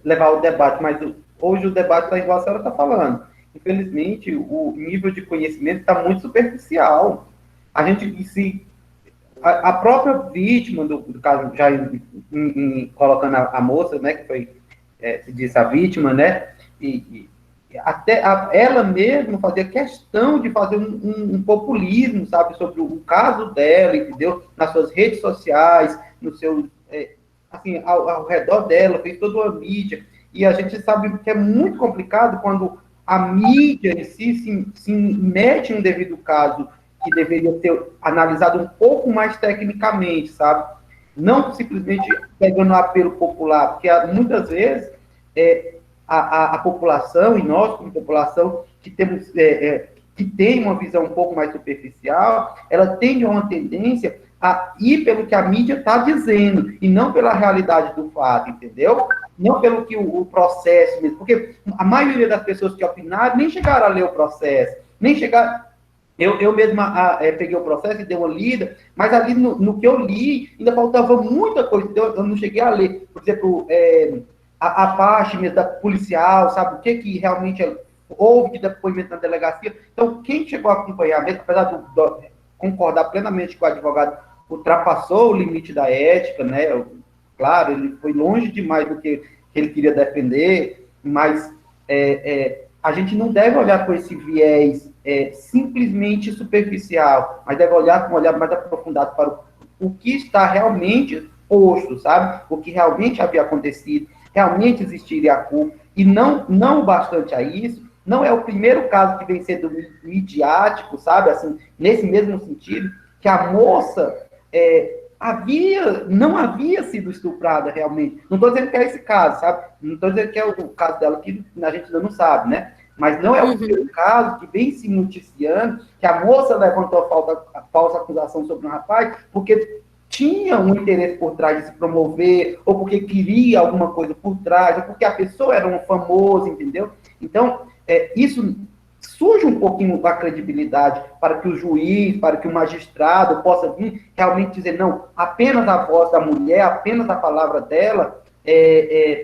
levar o debate, mas hoje o debate está igual a senhora está falando. Infelizmente, o nível de conhecimento está muito superficial. A gente, a própria vítima do caso, já colocando a moça, né, que foi, se disse a vítima, né, e até ela mesma fazia questão de fazer um populismo, sabe, sobre o caso dela, entendeu? Nas suas redes sociais, no seu, assim, ao redor dela, fez toda uma mídia, e a gente sabe que é muito complicado quando a mídia em si se mete em um devido caso que deveria ser analisado um pouco mais tecnicamente, sabe? Não simplesmente pegando o apelo popular, porque muitas vezes a população, e nós como população, que temos que tem uma visão um pouco mais superficial, ela tem uma tendência a ir pelo que a mídia está dizendo, e não pela realidade do fato, entendeu? Não pelo que o processo mesmo, porque a maioria das pessoas que opinaram nem chegaram a ler o processo, nem chegaram... Eu mesma peguei o processo e dei uma lida, mas ali no que eu li, ainda faltava muita coisa, então eu não cheguei a ler, por exemplo, a parte mesmo da policial, sabe, o que realmente houve de depoimento na delegacia. Então, quem chegou a acompanhar mesmo, apesar de concordar plenamente com o advogado, ultrapassou o limite da ética, né, claro, ele foi longe demais do que ele queria defender, mas a gente não deve olhar com esse viés simplesmente superficial, mas deve olhar com um olhar mais aprofundado para o que está realmente posto, sabe? O que realmente havia acontecido, realmente existiria a culpa, e não bastante a isso, não é o primeiro caso que vem sendo midiático, sabe? Assim, nesse mesmo sentido, que a moça não havia sido estuprada realmente. Não estou dizendo que é esse caso, sabe? Não estou dizendo que é o caso dela, que a gente ainda não sabe, né? Mas não é o primeiro caso que vem se noticiando que a moça levantou a falsa acusação sobre um rapaz porque tinha um interesse por trás de se promover, ou porque queria alguma coisa por trás, ou porque a pessoa era um famoso, entendeu? Então, isso surge um pouquinho a credibilidade para que o juiz, para que o magistrado possa vir realmente dizer, não, apenas a voz da mulher, apenas a palavra dela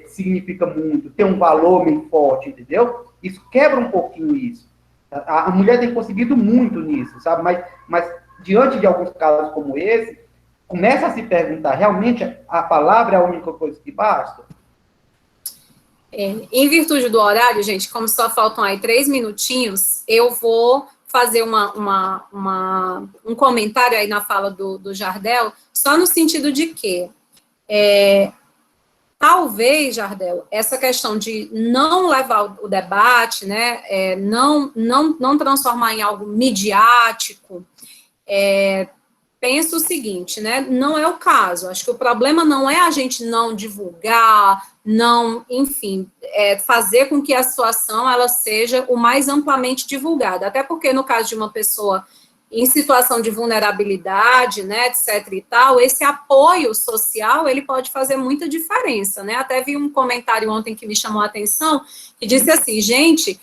significa muito, tem um valor bem forte, entendeu? Isso quebra um pouquinho isso. A mulher tem conseguido muito nisso, sabe? Mas diante de alguns casos como esse, começa a se perguntar, realmente a palavra é a única coisa que basta? Em virtude do horário, gente, como só faltam aí 3 minutinhos, eu vou fazer um comentário aí na fala do Jardel, só no sentido de que, talvez, Jardel, essa questão de não levar o debate, né, não transformar em algo midiático, penso o seguinte, né, não é o caso, acho que o problema não é a gente não divulgar, enfim, fazer com que a situação, ela seja o mais amplamente divulgada, até porque no caso de uma pessoa em situação de vulnerabilidade, né, etc e tal, esse apoio social, ele pode fazer muita diferença, né, até vi um comentário ontem que me chamou a atenção, que disse assim, gente,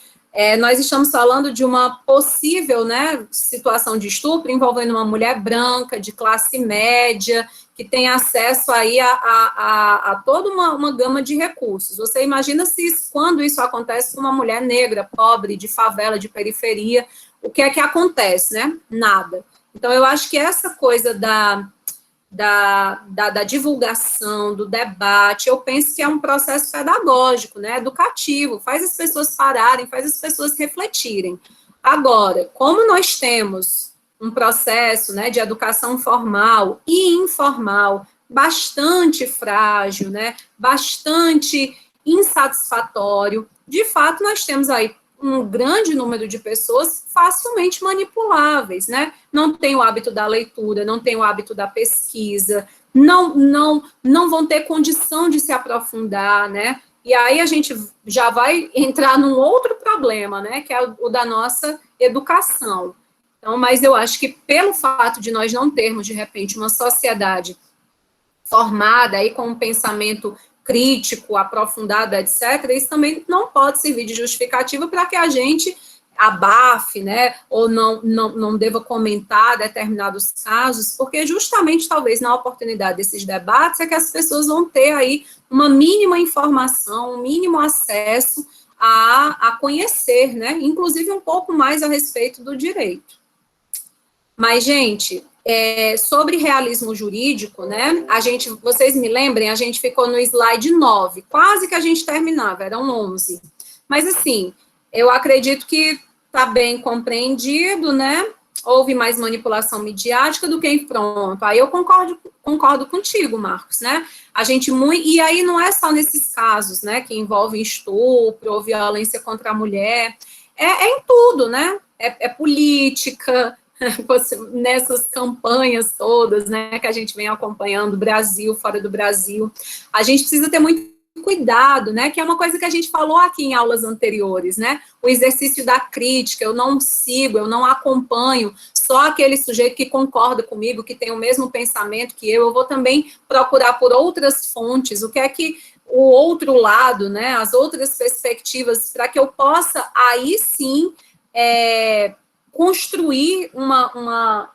nós estamos falando de uma possível, né, situação de estupro envolvendo uma mulher branca, de classe média, que tem acesso aí a toda uma gama de recursos. Você imagina quando isso acontece com uma mulher negra, pobre, de favela, de periferia, o que é que acontece, né? Nada. Então, eu acho que essa coisa da divulgação, do debate, eu penso que é um processo pedagógico, né, educativo, faz as pessoas pararem, faz as pessoas refletirem. Agora, como nós temos um processo, né, de educação formal e informal bastante frágil, né, bastante insatisfatório, de fato, nós temos aí um grande número de pessoas facilmente manipuláveis, né? Não tem o hábito da leitura, não tem o hábito da pesquisa, não vão ter condição de se aprofundar, né? E aí a gente já vai entrar num outro problema, né? Que é o da nossa educação. Então, mas eu acho que pelo fato de nós não termos, de repente, uma sociedade formada aí com um pensamento crítico, aprofundado, etc., isso também não pode servir de justificativa para que a gente abafe, né, ou não deva comentar determinados casos, porque justamente, talvez, na oportunidade desses debates, é que as pessoas vão ter aí uma mínima informação, um mínimo acesso a conhecer, né, inclusive um pouco mais a respeito do direito. Mas, gente, sobre realismo jurídico, né, vocês me lembrem, a gente ficou no slide 9, quase que a gente terminava, eram 11. Mas, assim, eu acredito que está bem compreendido, né, houve mais manipulação midiática do que pronto. Aí eu concordo contigo, Marcos, né, e aí não é só nesses casos, né, que envolvem estupro ou violência contra a mulher, em tudo, né, política, nessas campanhas todas, né, que a gente vem acompanhando, Brasil, fora do Brasil, a gente precisa ter muito cuidado, né, que é uma coisa que a gente falou aqui em aulas anteriores, né, o exercício da crítica, eu não sigo, eu não acompanho só aquele sujeito que concorda comigo, que tem o mesmo pensamento que eu vou também procurar por outras fontes, o que é que o outro lado, né, as outras perspectivas, para que eu possa, aí sim, construir uma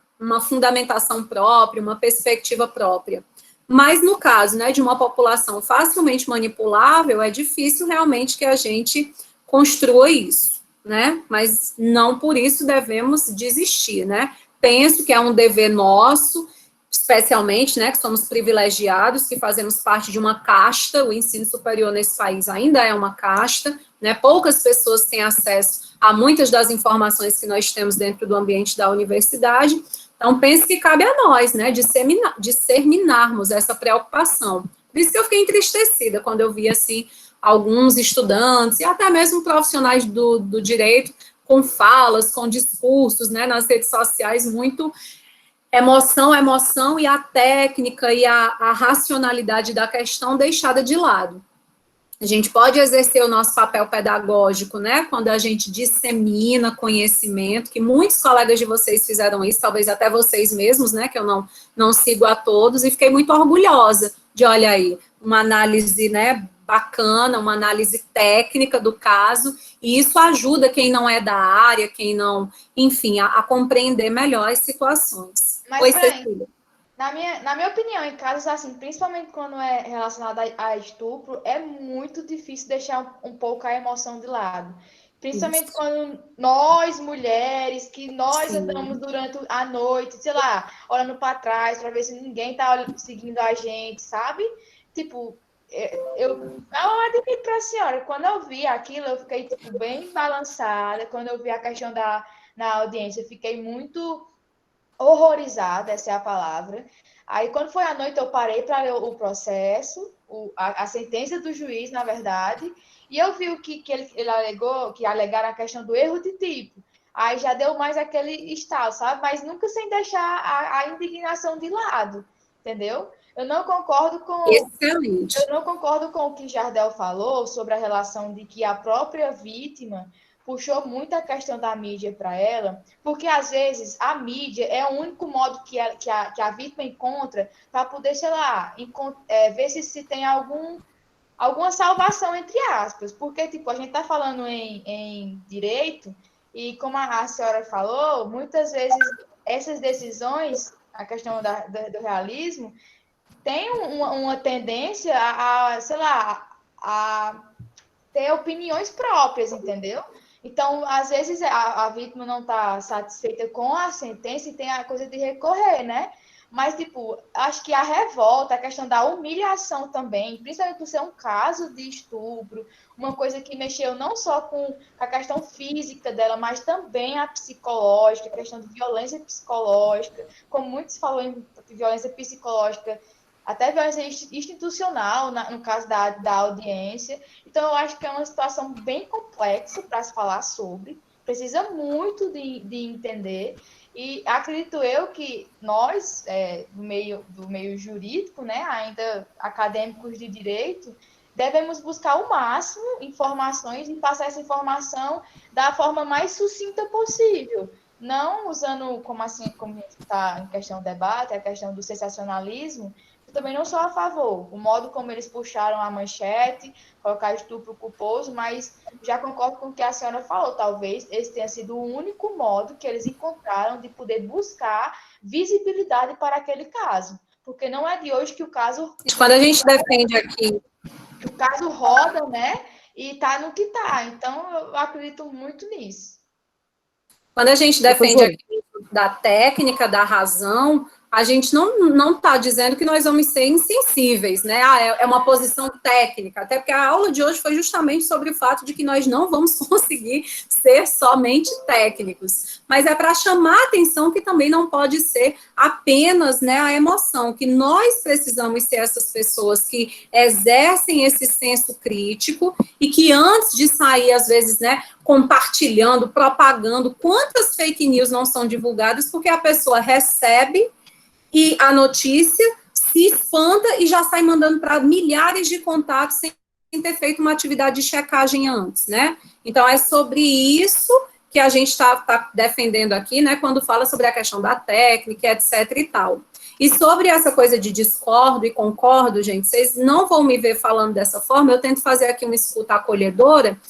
fundamentação própria, uma perspectiva própria. Mas no caso, né, de uma população facilmente manipulável, é difícil realmente que a gente construa isso, né? Mas não por isso devemos desistir, né? Penso que é um dever nosso, especialmente, né, que somos privilegiados, que fazemos parte de uma casta, o ensino superior nesse país ainda é uma casta, né, poucas pessoas têm acesso a muitas das informações que nós temos dentro do ambiente da universidade, então penso que cabe a nós, né, disseminarmos essa preocupação. Por isso que eu fiquei entristecida quando eu vi, assim, alguns estudantes e até mesmo profissionais do direito com falas, com discursos, né, nas redes sociais, muito emoção, e a técnica e a racionalidade da questão deixada de lado. A gente pode exercer o nosso papel pedagógico, né, quando a gente dissemina conhecimento, que muitos colegas de vocês fizeram isso, talvez até vocês mesmos, né, que eu não sigo a todos, e fiquei muito orgulhosa de, olha aí, uma análise, né, bacana, uma análise técnica do caso, e isso ajuda quem não é da área, quem não, enfim, a compreender melhor as situações. Mas, Oi, peraí, Cecília. na minha opinião, em casos assim, principalmente quando é relacionado a estupro, é muito difícil deixar um pouco a emoção de lado. Principalmente Isso. quando nós, mulheres, que nós Sim. andamos durante a noite, sei lá, olhando para trás para ver se ninguém tá seguindo a gente, sabe? Tipo, eu admito para a senhora, quando eu vi aquilo, eu fiquei tipo, bem balançada. Quando eu vi a questão na audiência, eu fiquei muito horrorizada, essa é a palavra. Aí, quando foi à noite, eu parei para ler o processo, a sentença do juiz, na verdade, e eu vi o que ele alegou, que alegaram a questão do erro de tipo. Aí já deu mais aquele estalo, sabe? Mas nunca sem deixar a indignação de lado, entendeu? Eu não concordo Excelente. com o que Jardel falou sobre a relação de que a própria vítima puxou muito a questão da mídia para ela, porque às vezes a mídia é o único modo que a vítima encontra para poder, sei lá, ver se tem alguma salvação, entre aspas. Porque, tipo, a gente está falando em direito, e como a senhora falou, muitas vezes essas decisões, a questão do realismo, tem uma tendência sei lá, a ter opiniões próprias, entendeu? Então, às vezes, a vítima não está satisfeita com a sentença e tem a coisa de recorrer, né? Mas, tipo, acho que a revolta, a questão da humilhação também, principalmente por ser um caso de estupro, uma coisa que mexeu não só com a questão física dela, mas também a psicológica, a questão de violência psicológica, como muitos falam em violência psicológica, até violência institucional, no caso da audiência. Então, eu acho que é uma situação bem complexa para se falar sobre, precisa muito de entender, e acredito eu que nós, do meio jurídico, né, ainda acadêmicos de direito, devemos buscar o máximo informações e passar essa informação da forma mais sucinta possível, não usando, como está em questão do debate, a questão do sensacionalismo. Eu também não sou a favor. O modo como eles puxaram a manchete, colocar estupro culposo, mas já concordo com o que a senhora falou. Talvez esse tenha sido o único modo que eles encontraram de poder buscar visibilidade para aquele caso. Porque não é de hoje que o caso... Quando a gente defende aqui... O caso roda, né? E tá no que tá. Então, eu acredito muito nisso. Quando a gente defende aqui da técnica, da razão, a gente não está dizendo que nós vamos ser insensíveis, né? É uma posição técnica, até porque a aula de hoje foi justamente sobre o fato de que nós não vamos conseguir ser somente técnicos, mas é para chamar a atenção que também não pode ser apenas, né, a emoção, que nós precisamos ser essas pessoas que exercem esse senso crítico e que antes de sair, às vezes, né, compartilhando, propagando, quantas fake news não são divulgadas porque a pessoa recebe e a notícia se espanta e já sai mandando para milhares de contatos sem ter feito uma atividade de checagem antes, né? Então, é sobre isso que a gente está defendendo aqui, né, quando fala sobre a questão da técnica, etc e tal. E sobre essa coisa de discordo e concordo, gente, vocês não vão me ver falando dessa forma, eu tento fazer aqui uma escuta acolhedora,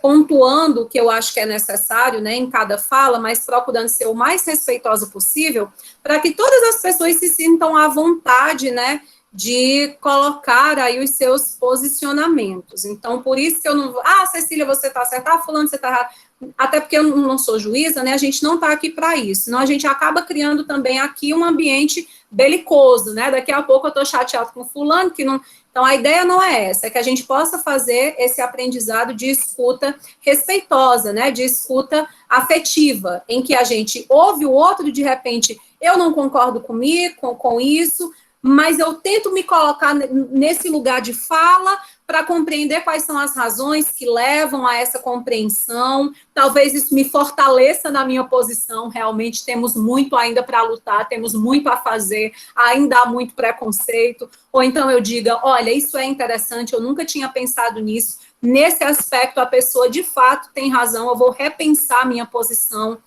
pontuando o que eu acho que é necessário, né, em cada fala, mas procurando ser o mais respeitosa possível, para que todas as pessoas se sintam à vontade, né, de colocar aí os seus posicionamentos. Então, por isso que eu não vou... Cecília, você está certa, fulano, você está errado. Até porque eu não sou juíza, né, a gente não está aqui para isso, senão a gente acaba criando também aqui um ambiente belicoso, né, daqui a pouco eu estou chateado com fulano, que não... Então, a ideia não é essa, é que a gente possa fazer esse aprendizado de escuta respeitosa, né, de escuta afetiva, em que a gente ouve o outro, de repente, eu não concordo comigo, com isso, mas eu tento me colocar nesse lugar de fala para compreender quais são as razões que levam a essa compreensão. Talvez isso me fortaleça na minha posição. Realmente temos muito ainda para lutar, temos muito a fazer, ainda há muito preconceito. Ou então eu diga, olha, isso é interessante, eu nunca tinha pensado nisso. Nesse aspecto, a pessoa de fato tem razão, eu vou repensar a minha posição.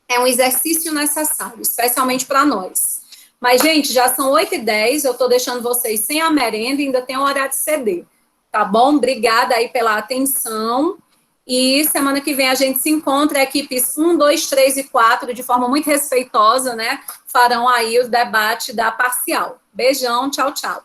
É um exercício necessário, especialmente para nós. Mas, gente, já são 8h10, eu estou deixando vocês sem a merenda, ainda tem hora de ceder. Tá bom? Obrigada aí pela atenção. E semana que vem a gente se encontra, equipes 1, 2, 3 e 4, de forma muito respeitosa, né? Farão aí o debate da parcial. Beijão, tchau, tchau.